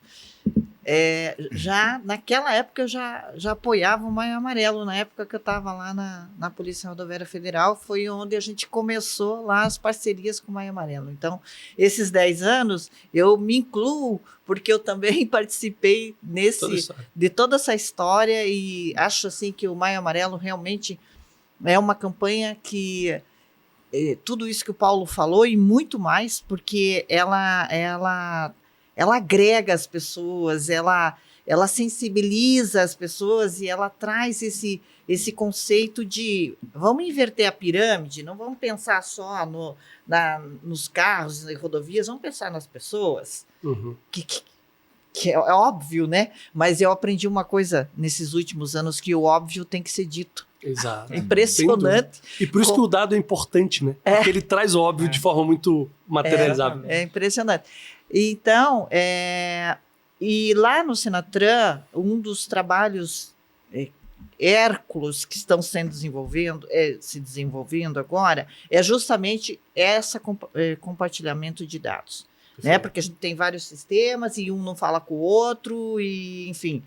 [SPEAKER 2] Já naquela época eu já apoiava o Maio Amarelo. Na época que eu estava lá na Polícia Rodoviária Federal, foi onde a gente começou lá as parcerias com o Maio Amarelo. Então, esses 10 anos, eu me incluo, porque eu também participei de toda essa história e acho assim que o Maio Amarelo realmente é uma campanha que... tudo isso que o Paulo falou e muito mais, porque ela agrega as pessoas, ela sensibiliza as pessoas e ela traz esse conceito de vamos inverter a pirâmide, não vamos pensar só nos carros e rodovias, vamos pensar nas pessoas, que é óbvio, né? Mas eu aprendi uma coisa nesses últimos anos, que o óbvio tem que ser dito.
[SPEAKER 1] Exato.
[SPEAKER 2] É impressionante.
[SPEAKER 1] E por isso que o dado é importante, né? Porque ele traz o óbvio de forma muito materializável.
[SPEAKER 2] É impressionante. Então, e lá no Senatran, um dos trabalhos hércules que estão se desenvolvendo agora é justamente esse compartilhamento de dados. Né? Porque a gente tem vários sistemas e um não fala com o outro, e enfim,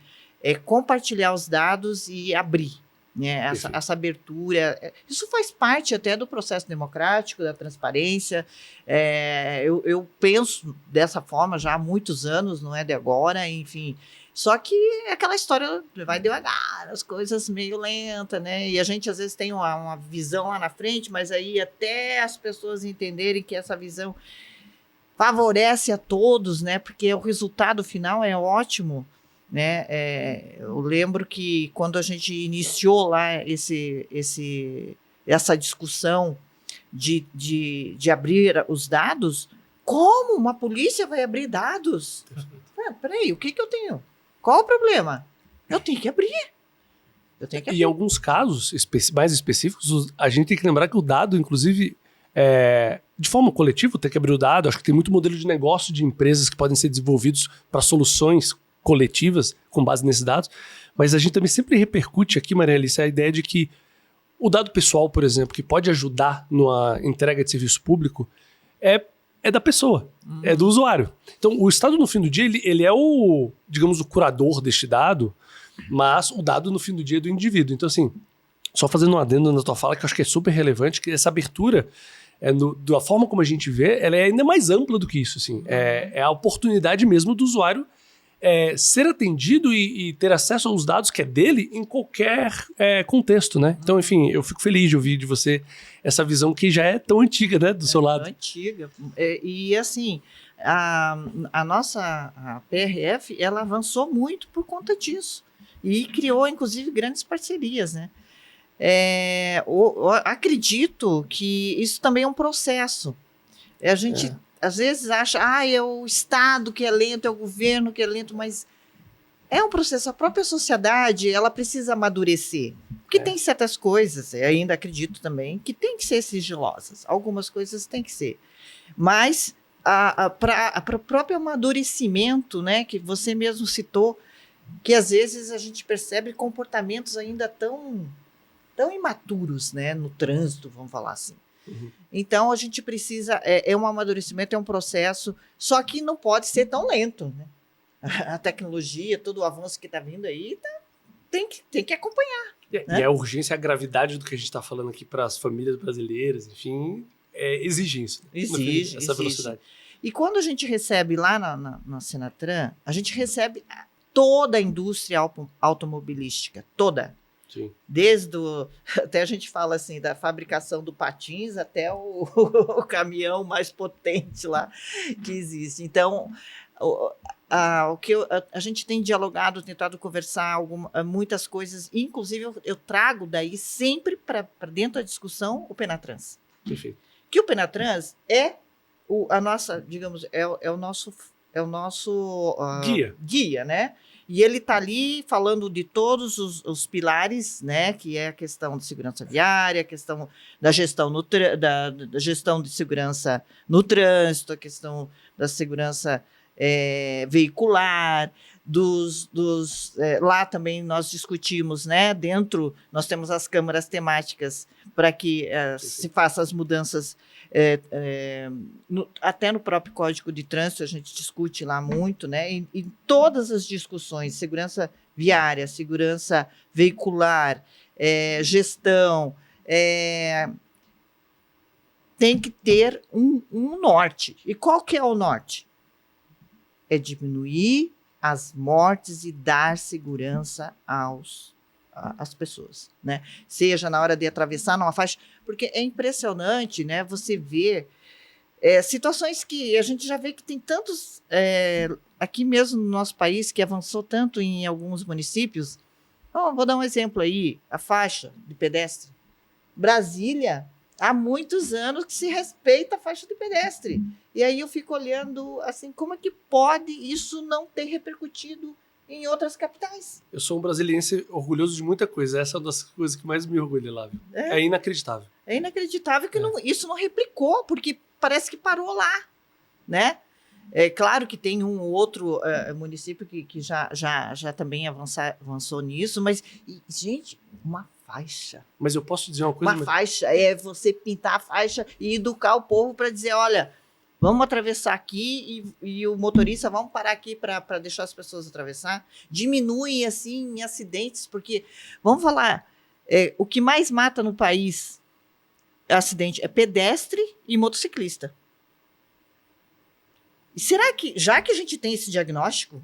[SPEAKER 2] compartilhar os dados e abrir. Né, essa abertura, isso faz parte até do processo democrático, da transparência. Eu penso dessa forma já há muitos anos, não é de agora, enfim. Só que aquela história vai devagar, as coisas meio lenta, né? E a gente às vezes tem uma visão lá na frente, mas aí até as pessoas entenderem que essa visão favorece a todos, né? Porque o resultado final é ótimo. Né? Eu lembro que quando a gente iniciou lá essa discussão de abrir os dados, como uma polícia vai abrir dados? Peraí, o que eu tenho? Qual o problema? Eu tenho que abrir.
[SPEAKER 1] E em alguns casos mais específicos, a gente tem que lembrar que o dado, inclusive, de forma coletiva, tem que abrir o dado. Acho que tem muito modelo de negócio de empresas que podem ser desenvolvidos para soluções coletivas com base nesses dados, mas a gente também sempre repercute aqui, Maria Alice, a ideia de que o dado pessoal, por exemplo, que pode ajudar numa entrega de serviço público, é da pessoa, é do usuário. Então, o Estado, no fim do dia, ele é o, digamos, o curador deste dado, mas o dado, no fim do dia, é do indivíduo. Então, assim, só fazendo um adendo na tua fala, que eu acho que é super relevante, que essa abertura, da forma como a gente vê, ela é ainda mais ampla do que isso, assim. É a oportunidade mesmo do usuário ser atendido e ter acesso aos dados que é dele em qualquer contexto, né? Então, enfim, eu fico feliz de ouvir de você essa visão que já é tão antiga, né, do seu lado.
[SPEAKER 2] Tão antiga. E assim, a nossa PRF, ela avançou muito por conta disso. E criou, inclusive, grandes parcerias, né? Acredito que isso também é um processo. A gente, às vezes, acha, é o Estado que é lento, é o governo que é lento, mas é um processo. A própria sociedade, ela precisa amadurecer. Porque tem certas coisas, eu ainda acredito também, que tem que ser sigilosas. Algumas coisas tem que ser. Mas, para o próprio amadurecimento, né, que você mesmo citou, que às vezes a gente percebe comportamentos ainda tão imaturos, né, no trânsito, vamos falar assim.
[SPEAKER 1] Uhum.
[SPEAKER 2] Então, a gente precisa, um amadurecimento, é um processo, só que não pode ser tão lento, né? A tecnologia, todo o avanço que está vindo aí, tem que acompanhar.
[SPEAKER 1] E a urgência, a gravidade do que a gente está falando aqui para as famílias brasileiras, enfim, exige isso. Né?
[SPEAKER 2] Exige
[SPEAKER 1] essa velocidade.
[SPEAKER 2] E quando a gente recebe lá na Senatran, a gente recebe toda a indústria automobilística, toda.
[SPEAKER 1] Sim.
[SPEAKER 2] Até a gente fala assim, da fabricação do patins até o caminhão mais potente lá que existe. Então, o que a gente tem dialogado, tentado conversar muitas coisas, inclusive eu trago daí sempre para dentro da discussão o Penatrans.
[SPEAKER 1] Perfeito.
[SPEAKER 2] Que o Penatrans é a nossa, digamos, é o nosso guia, né? E ele está ali falando de todos os pilares, né? Que é a questão de segurança viária, a questão da gestão, da gestão de segurança no trânsito, a questão da segurança veicular, lá também nós discutimos, né? Dentro, nós temos as câmaras temáticas para que se faça as mudanças. Até no próprio Código de Trânsito a gente discute lá muito, né? Em todas as discussões, segurança viária, segurança veicular, gestão, tem que ter um norte. E qual que é o norte? É diminuir as mortes e dar segurança às pessoas, né? Seja na hora de atravessar numa faixa, porque é impressionante, né? Você vê situações que a gente já vê que tem tantos aqui mesmo no nosso país que avançou tanto em alguns municípios. Vou dar um exemplo aí, a faixa de pedestre. Brasília, há muitos anos que se respeita a faixa de pedestre. E aí eu fico olhando assim, como é que pode isso não ter repercutido em outras capitais?
[SPEAKER 1] Eu sou um brasiliense orgulhoso de muita coisa. Essa é uma das coisas que mais me orgulha lá. Viu? É inacreditável.
[SPEAKER 2] É inacreditável que isso não replicou, porque parece que parou lá, né? É claro que tem um outro município que já também avançou nisso, mas, gente, uma faixa.
[SPEAKER 1] Mas eu posso dizer uma coisa...
[SPEAKER 2] Faixa é você pintar a faixa e educar o povo para dizer, olha, vamos atravessar aqui e o motorista, vamos parar aqui para deixar as pessoas atravessar. Diminui, assim, acidentes, porque, vamos falar, o que mais mata no país acidente é pedestre e motociclista. E será que, já que a gente tem esse diagnóstico,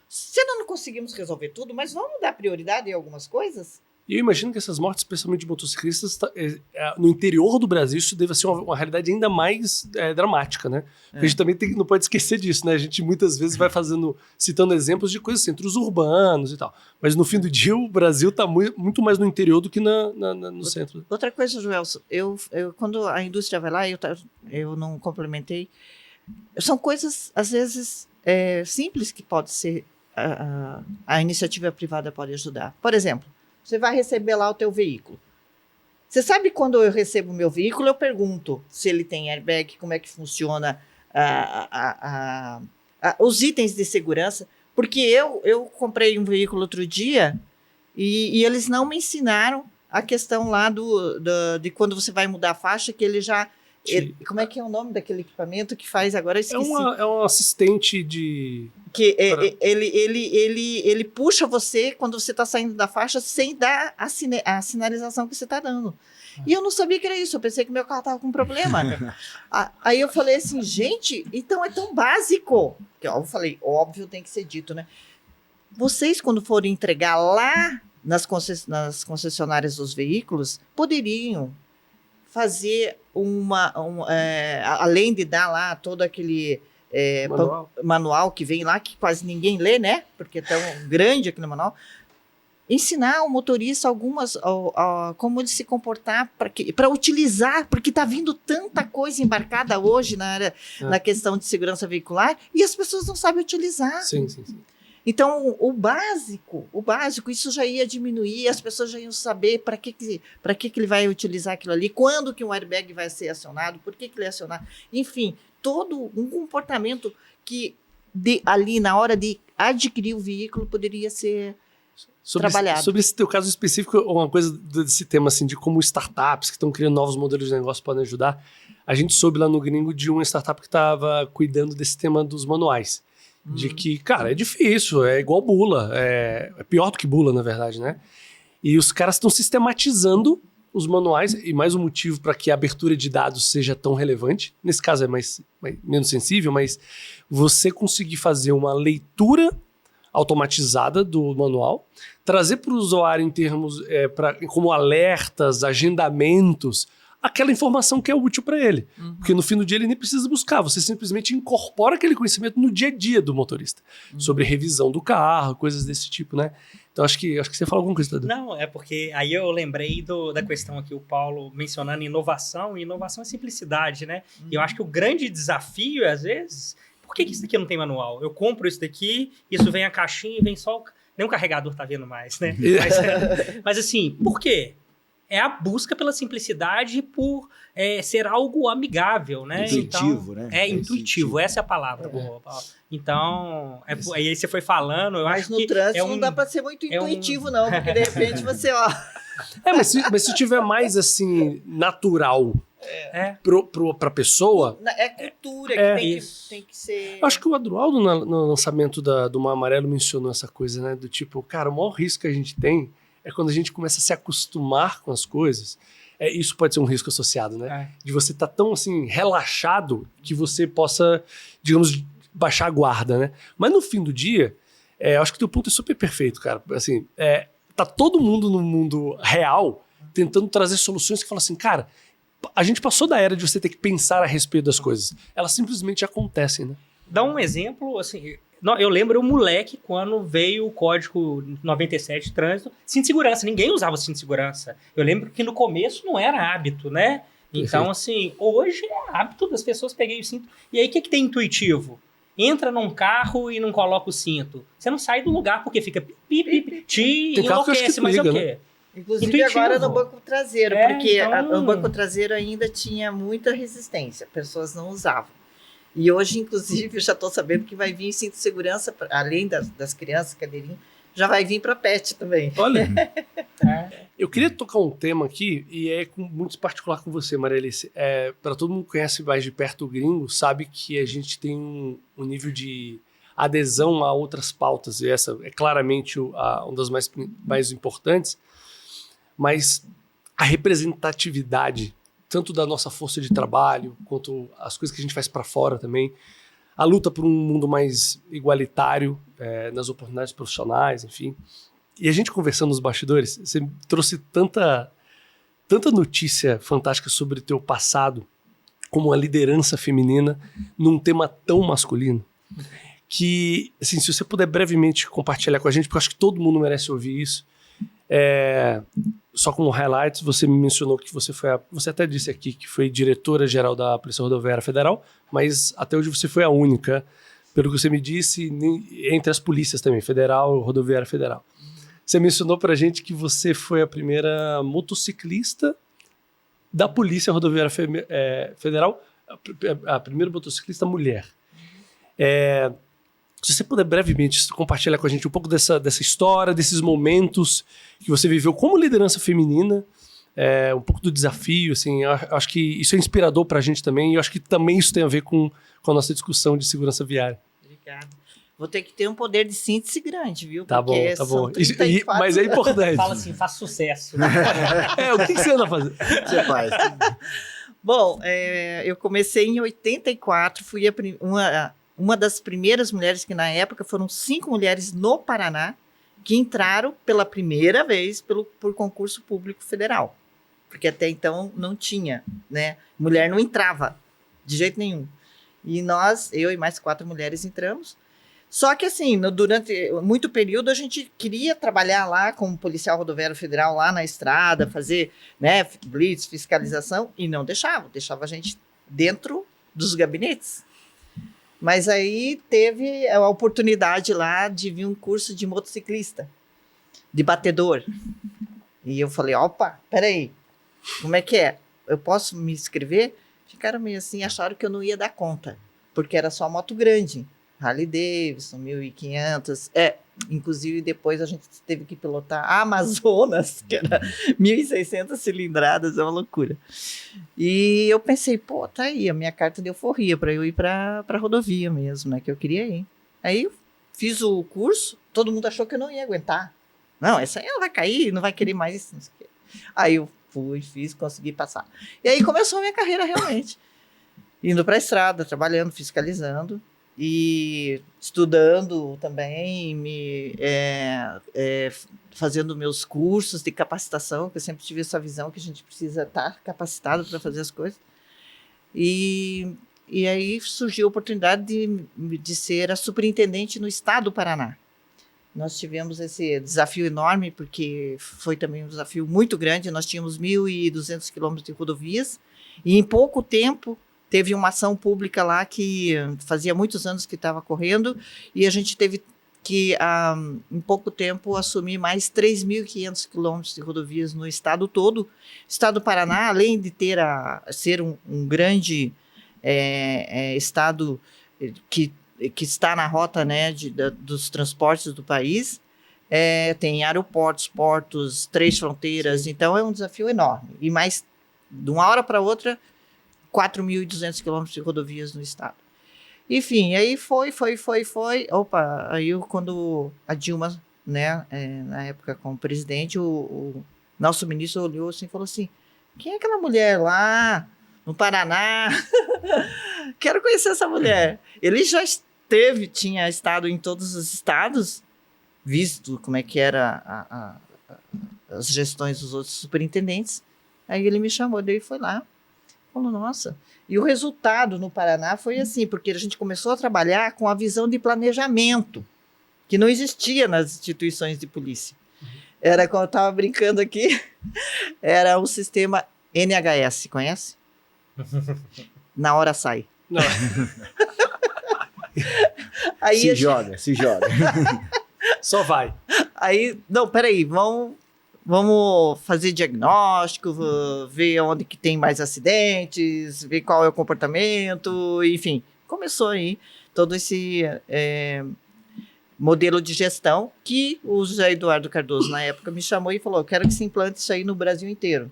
[SPEAKER 2] se não conseguimos resolver tudo, mas vamos dar prioridade em algumas coisas?
[SPEAKER 1] E eu imagino que essas mortes, especialmente de motociclistas, no interior do Brasil, isso deve ser uma realidade ainda mais dramática, né? A gente também não pode esquecer disso, né? A gente muitas vezes vai citando exemplos de coisas, centros urbanos e tal. Mas no fim do dia, o Brasil está muito mais no interior do que no centro.
[SPEAKER 2] Outra coisa, Joelson, quando a indústria vai lá, eu não complementei, são coisas, às vezes, simples que pode ser, a iniciativa privada pode ajudar. Por exemplo, você vai receber lá o teu veículo. Você sabe, quando eu recebo o meu veículo, eu pergunto se ele tem airbag, como é que funciona os itens de segurança, porque eu comprei um veículo outro dia e eles não me ensinaram a questão lá de quando você vai mudar a faixa, que ele já... como é que é o nome daquele equipamento que faz agora? Eu esqueci.
[SPEAKER 1] É um assistente de...
[SPEAKER 2] Que ele puxa você quando você está saindo da faixa sem dar a sinalização que você está dando. E eu não sabia que era isso, eu pensei que meu carro estava com problema. Aí eu falei assim, gente, então é tão básico. Eu falei, óbvio, tem que ser dito, né? Vocês, quando forem entregar lá nas concessionárias dos veículos, poderiam fazer além de dar lá todo aquele manual que vem lá, que quase ninguém lê, né? Porque é tão grande aquele manual. Ensinar o motorista como ele se comportar para utilizar, porque está vindo tanta coisa embarcada hoje na questão de segurança veicular e as pessoas não sabem utilizar.
[SPEAKER 1] Sim.
[SPEAKER 2] Então, o básico, isso já ia diminuir, as pessoas já iam saber para que ele vai utilizar aquilo ali, quando que um airbag vai ser acionado, por que ele é acionado. Enfim, todo um comportamento que ali na hora de adquirir o veículo poderia ser trabalhado.
[SPEAKER 1] Sobre esse teu caso específico, uma coisa desse tema assim, de como startups que estão criando novos modelos de negócio podem ajudar, a gente soube lá no Gringo de uma startup que estava cuidando desse tema dos manuais. De que, cara, é difícil, é igual bula, é pior do que bula, na verdade, né? E os caras estão sistematizando os manuais, e mais um motivo para que a abertura de dados seja tão relevante. Nesse caso é menos sensível, mas você conseguir fazer uma leitura automatizada do manual, trazer para o usuário em termos como alertas, agendamentos, aquela informação que é útil para ele. Porque no fim do dia ele nem precisa buscar, você simplesmente incorpora aquele conhecimento no dia a dia do motorista, sobre revisão do carro, coisas desse tipo, né? Então acho que você fala alguma coisa, Tadeu.
[SPEAKER 4] Não, é porque aí eu lembrei da questão aqui, o Paulo mencionando inovação, e inovação é simplicidade, né? E eu acho que o grande desafio é, às vezes, por que isso daqui não tem manual? Eu compro isso daqui, isso vem a caixinha e vem só nem o carregador tá vendo mais, né? Mas assim, por quê? É a busca pela simplicidade por ser algo amigável, né?
[SPEAKER 3] Intuitivo,
[SPEAKER 4] então,
[SPEAKER 3] né?
[SPEAKER 4] Intuitivo, essa é a palavra boa, Paulo. Então, aí você foi falando, eu
[SPEAKER 2] mas
[SPEAKER 4] acho
[SPEAKER 2] no
[SPEAKER 4] que
[SPEAKER 2] trânsito não dá para ser muito intuitivo, não, porque de repente você,
[SPEAKER 1] mas se tiver mais, assim, natural pra pessoa...
[SPEAKER 2] É cultura que tem que ser...
[SPEAKER 1] Eu acho que o Adroaldo, no lançamento do Mar Amarelo, mencionou essa coisa, né? Do tipo, cara, o maior risco que a gente tem é quando a gente começa a se acostumar com as coisas. Isso pode ser um risco associado, né? De você estar tão, assim, relaxado que você possa, digamos, baixar a guarda, né? Mas no fim do dia, eu acho que o teu ponto é super perfeito, cara. Assim, tá todo mundo no mundo real tentando trazer soluções que falam assim, cara, a gente passou da era de você ter que pensar a respeito das coisas. Elas simplesmente acontecem, né?
[SPEAKER 4] Dá um exemplo, assim... Eu lembro o moleque quando veio o código 97 de trânsito, cinto de segurança. Ninguém usava cinto de segurança. Eu lembro que no começo não era hábito, né? Então, assim, hoje é hábito das pessoas pegarem o cinto. E aí, o que tem intuitivo? Entra num carro e não coloca o cinto. Você não sai do lugar porque fica te enlouquece, mas é o quê?
[SPEAKER 2] Né? Inclusive
[SPEAKER 4] intuitivo.
[SPEAKER 2] Agora no banco traseiro, porque
[SPEAKER 4] então...
[SPEAKER 2] o banco traseiro ainda tinha muita resistência. Pessoas não usavam. E hoje, inclusive, eu já estou sabendo que vai vir cinto de segurança, além das crianças, cadeirinha, já vai vir para pet também.
[SPEAKER 1] Olha, eu queria tocar um tema aqui, e é muito particular com você, Maria Alice. Para todo mundo que conhece mais de perto o Gringo, sabe que a gente tem um nível de adesão a outras pautas, e essa é claramente uma das mais importantes, mas a representatividade tanto da nossa força de trabalho, quanto as coisas que a gente faz para fora também. A luta por um mundo mais igualitário nas oportunidades profissionais, enfim. E a gente conversando nos bastidores, você trouxe tanta notícia fantástica sobre o teu passado, como a liderança feminina, num tema tão masculino, que, assim, se você puder brevemente compartilhar com a gente, porque eu acho que todo mundo merece ouvir isso, só como highlights, você me mencionou que você até disse aqui que foi diretora-geral da Polícia Rodoviária Federal, mas até hoje você foi a única, pelo que você me disse, entre as polícias também, Federal e Rodoviária Federal. Você mencionou pra gente que você foi a primeira motociclista da Polícia Rodoviária Federal, a primeira motociclista mulher. Se você puder brevemente compartilhar com a gente um pouco dessa história, desses momentos que você viveu como liderança feminina, um pouco do desafio, assim, eu acho que isso é inspirador pra gente também, e eu acho que também isso tem a ver com a nossa discussão de segurança viária.
[SPEAKER 2] Obrigada. Vou ter que ter um poder de síntese grande, viu?
[SPEAKER 1] Tá bom,
[SPEAKER 2] Porque
[SPEAKER 1] tá
[SPEAKER 2] são
[SPEAKER 1] bom.
[SPEAKER 2] 34
[SPEAKER 1] Mas é importante.
[SPEAKER 4] Fala assim, faz sucesso.
[SPEAKER 1] O que você anda fazendo?
[SPEAKER 3] Você faz.
[SPEAKER 2] Bom, eu comecei em 84, fui uma das primeiras mulheres que na época foram 5 mulheres no Paraná que entraram pela primeira vez por concurso público federal. Porque até então não tinha, né? Mulher não entrava de jeito nenhum. E eu e mais 4 mulheres entramos. Só que assim, durante muito período a gente queria trabalhar lá como policial rodoviário federal lá na estrada, fazer, né, blitz, fiscalização, e não deixava a gente dentro dos gabinetes. Mas aí teve a oportunidade lá de vir um curso de motociclista, de batedor. E eu falei, opa, peraí, como é que é? Eu posso me inscrever? Ficaram meio assim, acharam que eu não ia dar conta, porque era só moto grande. Harley Davidson, 1.500. Inclusive depois a gente teve que pilotar a Amazonas, que era 1.600 cilindradas, é uma loucura. E eu pensei, pô, tá aí a minha carta de euforia para eu ir para rodovia mesmo, né, que eu queria ir. Aí eu fiz o curso, todo mundo achou que eu não ia aguentar. Não, essa aí ela vai cair, não vai querer mais. Não sei o quê. Aí eu fiz, consegui passar. E aí começou a minha carreira realmente. Indo para a estrada, trabalhando, fiscalizando. E estudando também, fazendo meus cursos de capacitação, que eu sempre tive essa visão que a gente precisa estar capacitado para fazer as coisas. E aí surgiu a oportunidade de ser a superintendente no estado do Paraná. Nós tivemos esse desafio enorme, porque foi também um desafio muito grande. Nós tínhamos 1.200 quilômetros de rodovias, e em pouco tempo teve uma ação pública lá que fazia muitos anos que estava correndo, e a gente teve que, em pouco tempo, assumir mais 3.500 quilômetros de rodovias no estado todo. O estado do Paraná, além de ser um grande estado que está na rota, né, dos transportes do país, tem aeroportos, portos, 3 fronteiras, então é um desafio enorme. E mais, de uma hora para outra, 4.200 quilômetros de rodovias no estado. Enfim, aí foi. Opa, aí quando a Dilma, né, na época como presidente, o nosso ministro olhou assim e falou assim, quem é aquela mulher lá no Paraná? Quero conhecer essa mulher. Ele já tinha estado em todos os estados, visto como é que era as gestões dos outros superintendentes. Aí ele me chamou, daí foi lá. Falou, nossa. E o resultado no Paraná foi assim, porque a gente começou a trabalhar com a visão de planejamento, que não existia nas instituições de polícia. Era, como eu estava brincando aqui, era o sistema NHS, conhece? Na hora sai.
[SPEAKER 1] Não.
[SPEAKER 2] Aí
[SPEAKER 3] Se joga.
[SPEAKER 1] Só vai.
[SPEAKER 2] Aí, não, peraí, vamos fazer diagnóstico, ver onde que tem mais acidentes, ver qual é o comportamento, enfim. Começou aí todo esse modelo de gestão que o José Eduardo Cardoso, na época, me chamou e falou, eu quero que se implante isso aí no Brasil inteiro.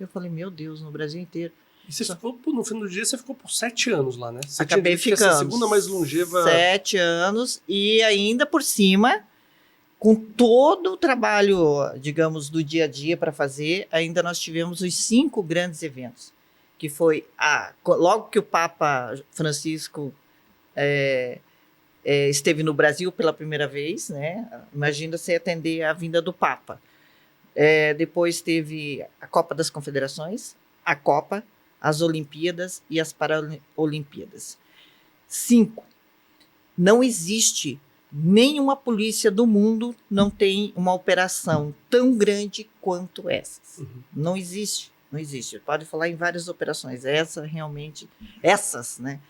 [SPEAKER 2] Eu falei, meu Deus, no Brasil inteiro.
[SPEAKER 1] E você ficou, no fim do dia, você ficou por 7 anos lá, né? Você
[SPEAKER 2] Acabei
[SPEAKER 1] tinha
[SPEAKER 2] ficando.
[SPEAKER 1] A segunda mais longeva.
[SPEAKER 2] 7 anos e ainda por cima, com todo o trabalho, digamos, do dia a dia para fazer, ainda nós tivemos os 5 grandes eventos, que foi logo que o Papa Francisco esteve no Brasil pela primeira vez, né? Imagina você atender a vinda do Papa. Depois teve a Copa das Confederações, a Copa, as Olimpíadas e as Paralimpíadas. 5. Não existe nenhuma polícia do mundo não tem uma operação tão grande quanto essas. Uhum. Não existe. Pode falar em várias operações. Essas, né?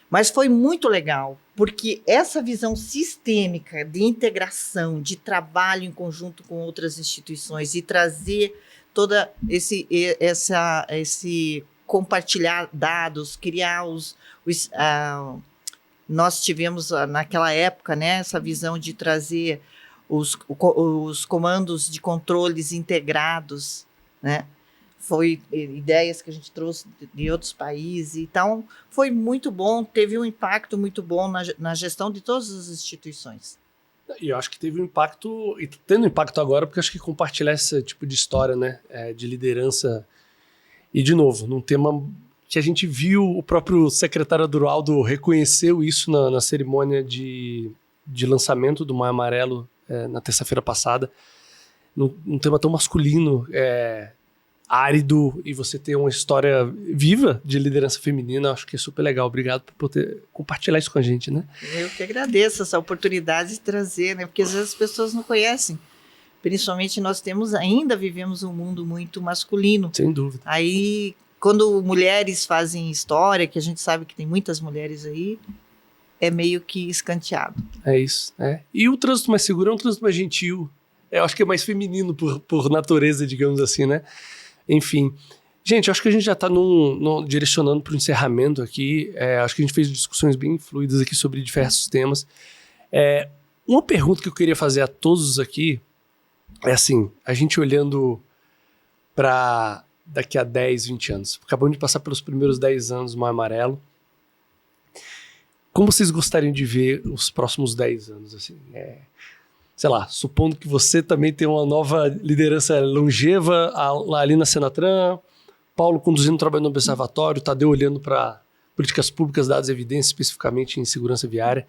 [SPEAKER 2] Mas foi muito legal, porque essa visão sistêmica de integração, de trabalho em conjunto com outras instituições e trazer toda esse compartilhar dados, criar nós tivemos naquela época, né, essa visão de trazer os comandos de controles integrados, né? foi ideias que a gente trouxe de outros países. Então, foi muito bom, teve um impacto muito bom na gestão de todas as instituições.
[SPEAKER 1] E eu acho que teve um impacto, e tendo impacto agora, porque eu acho que compartilhar esse tipo de história, né, de liderança, e de novo, num tema que a gente viu, o próprio secretário Adroaldo reconheceu isso na cerimônia de lançamento do Maio Amarelo na terça-feira passada, num tema tão masculino, árido, e você ter uma história viva de liderança feminina, acho que é super legal. Obrigado por poder compartilhar isso com a gente, né?
[SPEAKER 2] Eu que agradeço essa oportunidade de trazer, né? Porque às vezes as pessoas não conhecem. Principalmente nós ainda vivemos um mundo muito masculino.
[SPEAKER 1] Sem dúvida.
[SPEAKER 2] Aí, quando mulheres fazem história, que a gente sabe que tem muitas mulheres aí, é meio que escanteado.
[SPEAKER 1] É isso, E o trânsito mais seguro é um trânsito mais gentil. Eu acho que é mais feminino por natureza, digamos assim, né? Enfim. Gente, acho que a gente já está direcionando para o encerramento aqui. Acho que a gente fez discussões bem fluidas aqui sobre diversos temas. Uma pergunta que eu queria fazer a todos aqui é assim, a gente olhando para daqui a 10, 20 anos. Acabamos de passar pelos primeiros 10 anos do Maio Amarelo. Como vocês gostariam de ver os próximos 10 anos? Assim, sei lá, supondo que você também tem uma nova liderança longeva ali na Senatran, Paulo conduzindo o trabalho no Observatório, Tadeu olhando para políticas públicas, dados e evidências, especificamente em segurança viária.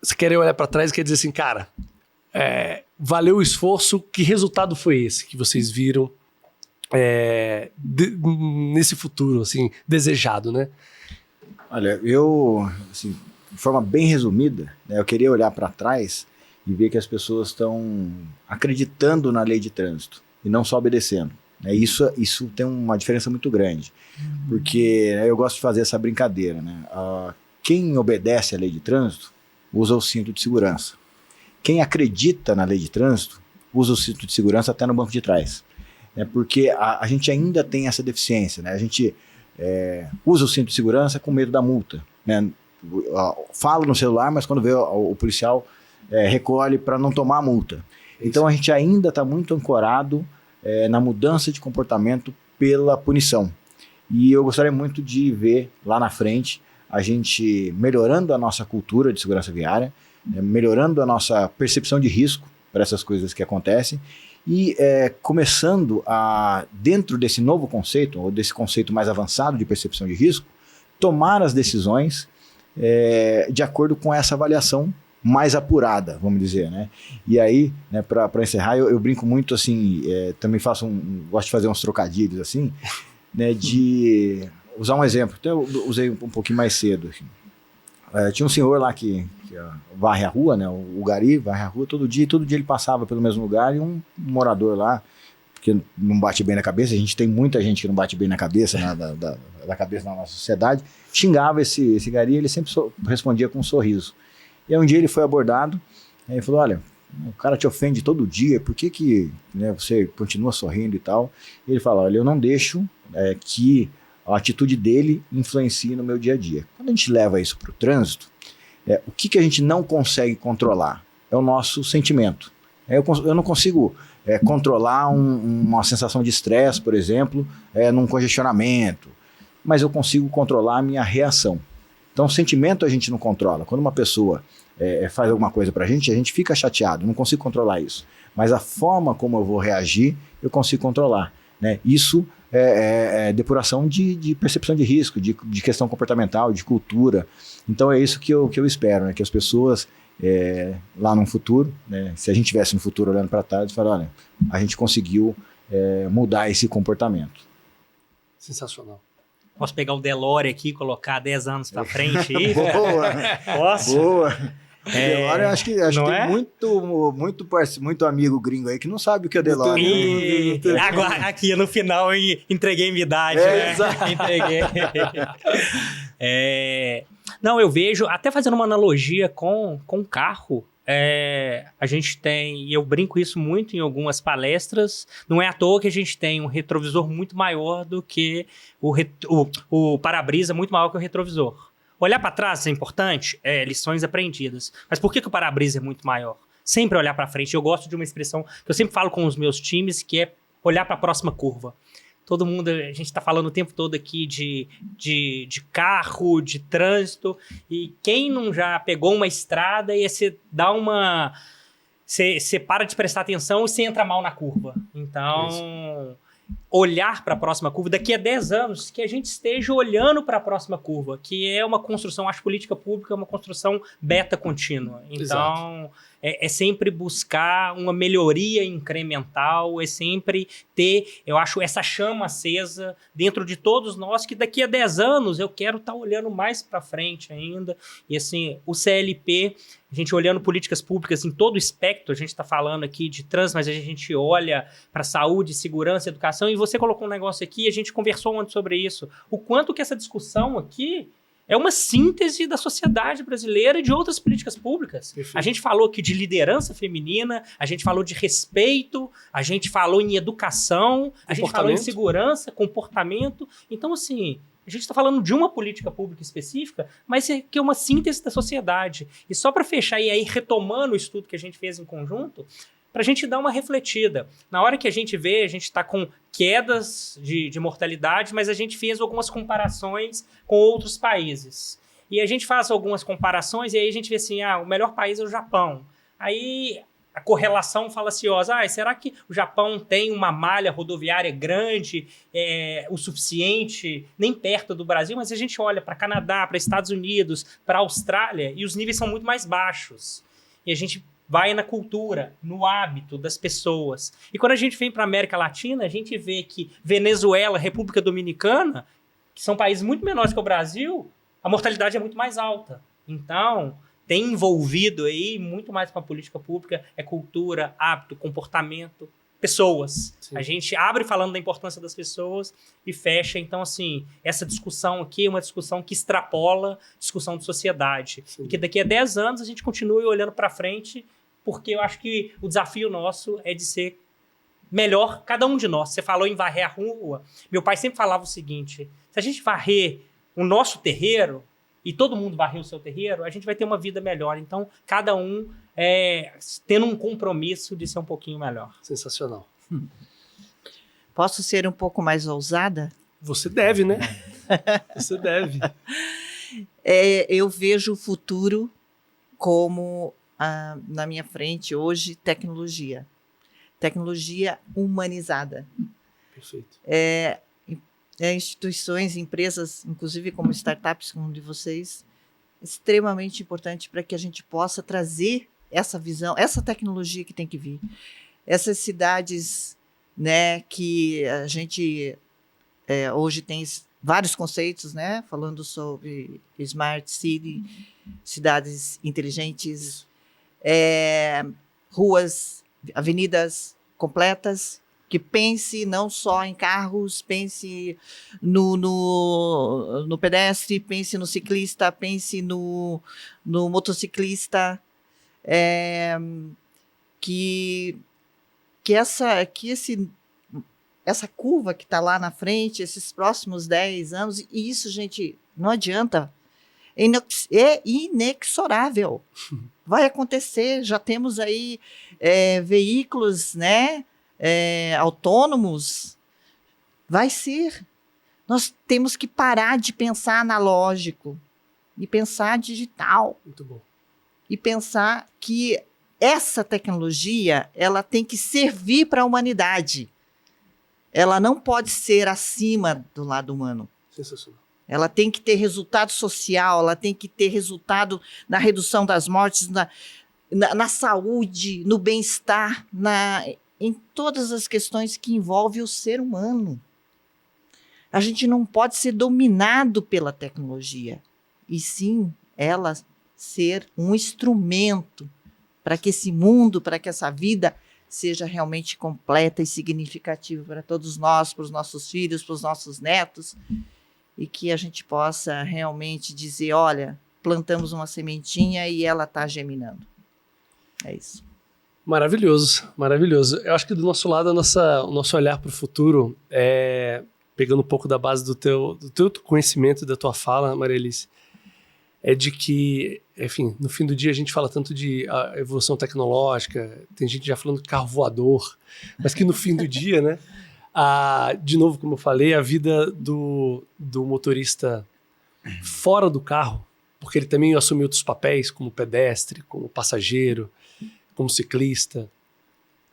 [SPEAKER 1] Você quer olhar para trás e quer dizer assim, cara, valeu o esforço, que resultado foi esse que vocês viram nesse futuro assim, desejado, né?
[SPEAKER 3] Olha, eu, assim, de forma bem resumida, né, eu queria olhar para trás e ver que as pessoas estão acreditando na lei de trânsito e não só obedecendo. Né? Isso tem uma diferença muito grande, porque eu gosto de fazer essa brincadeira. Né? Quem obedece à lei de trânsito usa o cinto de segurança. Quem acredita na lei de trânsito usa o cinto de segurança até no banco de trás. Né? Porque a gente ainda tem essa deficiência. Né? A gente usa o cinto de segurança com medo da multa. Né? Fala no celular, mas quando vê o policial recolhe para não tomar a multa. Então a gente ainda está muito ancorado na mudança de comportamento pela punição. E eu gostaria muito de ver lá na frente a gente melhorando a nossa cultura de segurança viária, melhorando a nossa percepção de risco para essas coisas que acontecem e começando a, dentro desse novo conceito, ou desse conceito mais avançado de percepção de risco, tomar as decisões de acordo com essa avaliação mais apurada, vamos dizer, né? E aí, né, para encerrar, eu brinco muito assim, também gosto de fazer uns trocadilhos assim, né, de usar um exemplo, até eu usei um pouquinho mais cedo. Assim. Tinha um senhor lá que varre a rua, né, o Gari varre a rua todo dia ele passava pelo mesmo lugar e um morador lá, que não bate bem na cabeça, a gente tem muita gente que não bate bem na cabeça, da cabeça na nossa sociedade, xingava esse Gari, ele sempre respondia com um sorriso. E aí um dia ele foi abordado, e falou, olha, o cara te ofende todo dia, por que né, você continua sorrindo e tal? E ele fala, olha, eu não deixo que a atitude dele influencie no meu dia a dia. Quando a gente leva isso para o trânsito, o que a gente não consegue controlar? É o nosso sentimento. Eu não consigo controlar uma sensação de estresse, por exemplo, num congestionamento, mas eu consigo controlar a minha reação. Então, o sentimento a gente não controla. Quando uma pessoa faz alguma coisa pra gente, a gente fica chateado, não consigo controlar isso. Mas a forma como eu vou reagir, eu consigo controlar. Né? Isso é depuração de percepção de risco, de questão comportamental, de cultura. Então, é isso que eu espero, né? Que as pessoas, lá no futuro, né? Se a gente estivesse no futuro olhando para trás, falar, olha, a gente conseguiu mudar esse comportamento.
[SPEAKER 1] Sensacional.
[SPEAKER 4] Posso pegar o DeLorean aqui e colocar 10 anos pra frente aí?
[SPEAKER 3] Boa!
[SPEAKER 4] Posso?
[SPEAKER 3] Boa! DeLorean, acho que tem muito amigo gringo aí que não sabe o que é DeLorean.
[SPEAKER 4] Agora, aqui no final, eu entreguei minha idade, né?
[SPEAKER 3] Exato.
[SPEAKER 4] Entreguei. Não, eu vejo, até fazendo uma analogia com carro, a gente tem, e eu brinco isso muito em algumas palestras, não é à toa que a gente tem um retrovisor muito maior do que o para-brisa muito maior que o retrovisor. Olhar para trás é importante? Lições aprendidas. Mas por que o para-brisa é muito maior? Sempre olhar para frente. Eu gosto de uma expressão que eu sempre falo com os meus times, que é olhar para a próxima curva. Todo mundo, a gente está falando o tempo todo aqui de carro, de trânsito, e quem não já pegou uma estrada e você dá uma... Você para de prestar atenção e você entra mal na curva. Então, olhar para a próxima curva, daqui a 10 anos, que a gente esteja olhando para a próxima curva, que é uma construção, acho que política pública é uma construção beta contínua. Então, é sempre buscar uma melhoria incremental, é sempre ter, eu acho, essa chama acesa dentro de todos nós, que daqui a 10 anos eu quero estar olhando mais para frente ainda. E assim, o CLP, a gente olhando políticas públicas em todo o espectro, a gente está falando aqui de trânsito, mas a gente olha para saúde, segurança, educação, e você colocou um negócio aqui, a gente conversou ontem sobre isso, o quanto que essa discussão aqui é uma síntese da sociedade brasileira e de outras políticas públicas. Perfeito. A gente falou aqui de liderança feminina, a gente falou de respeito, a gente falou em educação, a gente falou em segurança, comportamento. Então, assim, a gente está falando de uma política pública específica, mas é que é uma síntese da sociedade. E só para fechar, e aí retomando o estudo que a gente fez em conjunto, para a gente dar uma refletida. Na hora que a gente vê, a gente está com quedas de mortalidade, mas a gente fez algumas comparações com outros países. E a gente faz algumas comparações e aí a gente vê assim, o melhor país é o Japão. Aí a correlação falaciosa, será que o Japão tem uma malha rodoviária grande, o suficiente, nem perto do Brasil? Mas a gente olha para Canadá, para Estados Unidos, para Austrália, e os níveis são muito mais baixos. E a gente vai na cultura, no hábito das pessoas. E quando a gente vem para a América Latina, a gente vê que Venezuela, República Dominicana, que são países muito menores que o Brasil, a mortalidade é muito mais alta. Então, tem envolvido aí muito mais com a política pública, é cultura, hábito, comportamento, pessoas. Sim. A gente abre falando da importância das pessoas e fecha. Então, assim, essa discussão aqui é uma discussão que extrapola a discussão de sociedade. Sim. E que daqui a 10 anos a gente continue olhando para frente, porque eu acho que o desafio nosso é de ser melhor, cada um de nós. Você falou em varrer a rua. Meu pai sempre falava o seguinte, se a gente varrer o nosso terreiro, e todo mundo varrer o seu terreiro, a gente vai ter uma vida melhor. Então, cada um tendo um compromisso de ser um pouquinho melhor.
[SPEAKER 1] Sensacional.
[SPEAKER 2] Posso ser um pouco mais ousada?
[SPEAKER 1] Você deve, né? Você deve.
[SPEAKER 2] Eu vejo o futuro como, na minha frente hoje, tecnologia. Tecnologia humanizada.
[SPEAKER 1] Perfeito.
[SPEAKER 2] Instituições, empresas, inclusive como startups como de vocês, extremamente importante para que a gente possa trazer essa visão, essa tecnologia que tem que vir. Essas cidades, né, que a gente hoje tem vários conceitos, né, falando sobre Smart City, cidades inteligentes, ruas, avenidas completas, que pense não só em carros, pense no pedestre, pense no ciclista, pense no motociclista, que essa curva que está lá na frente, esses próximos 10 anos, e isso, gente, não adianta, é inexorável, vai acontecer, já temos aí veículos, né, autônomos, vai ser. Nós temos que parar de pensar analógico e pensar digital.
[SPEAKER 1] Muito bom.
[SPEAKER 2] E pensar que essa tecnologia, ela tem que servir para a humanidade. Ela não pode ser acima do lado humano.
[SPEAKER 1] Sensacional.
[SPEAKER 2] Ela tem que ter resultado social, ela tem que ter resultado na redução das mortes, na saúde, no bem-estar, em todas as questões que envolvem o ser humano. A gente não pode ser dominado pela tecnologia, e sim ela ser um instrumento para que esse mundo, para que essa vida seja realmente completa e significativa para todos nós, para os nossos filhos, para os nossos netos, e que a gente possa realmente dizer, olha, plantamos uma sementinha e ela está germinando. É isso.
[SPEAKER 1] Maravilhoso, maravilhoso. Eu acho que do nosso lado, o nosso olhar para o futuro, pegando um pouco da base do teu conhecimento, da tua fala, Maria Alice, é de que, enfim, no fim do dia a gente fala tanto de evolução tecnológica, tem gente já falando de carro voador, mas que no fim do dia, né, de novo, como eu falei, a vida do motorista fora do carro, porque ele também assumiu outros papéis, como pedestre, como passageiro, como ciclista,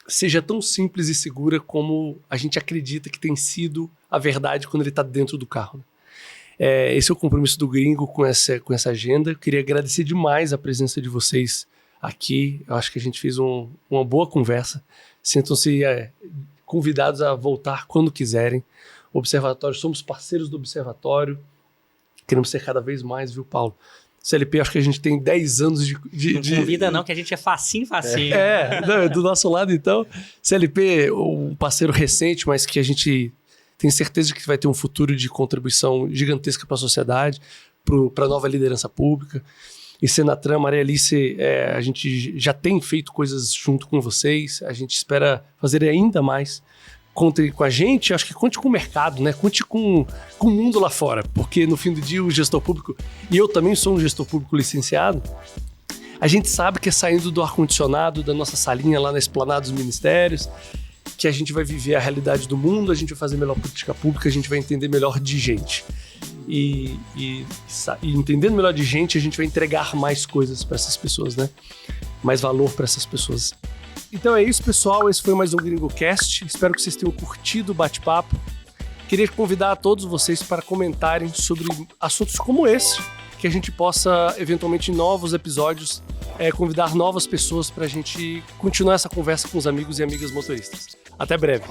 [SPEAKER 1] seja tão simples e segura como a gente acredita que tem sido a verdade quando ele está dentro do carro, né? Esse é o compromisso do Gringo com essa agenda. Eu queria agradecer demais a presença de vocês aqui. Eu acho que a gente fez uma boa conversa. Sintam-se convidados a voltar quando quiserem. Observatório, somos parceiros do Observatório. Queremos ser cada vez mais, viu, Paulo? CLP, acho que a gente tem 10 anos de...
[SPEAKER 4] Não convida não, que a gente é facinho.
[SPEAKER 1] Do nosso lado, então. CLP, um parceiro recente, mas que a gente tem certeza de que vai ter um futuro de contribuição gigantesca para a sociedade, para a nova liderança pública. E Senatran, Maria Alice, a gente já tem feito coisas junto com vocês, a gente espera fazer ainda mais. Conte com a gente, acho que conte com o mercado, né? Conte com o mundo lá fora, porque no fim do dia o gestor público, e eu também sou um gestor público licenciado, a gente sabe que é saindo do ar-condicionado da nossa salinha lá na esplanada dos ministérios, que a gente vai viver a realidade do mundo, a gente vai fazer melhor política pública, a gente vai entender melhor de gente. E entendendo melhor de gente, a gente vai entregar mais coisas para essas pessoas, né? Mais valor para essas pessoas. Então é isso, pessoal. Esse foi mais um GringoCast. Espero que vocês tenham curtido o bate-papo. Queria convidar a todos vocês para comentarem sobre assuntos como esse, que a gente possa, eventualmente, em novos episódios, convidar novas pessoas para a gente continuar essa conversa com os amigos e amigas motoristas. Até breve.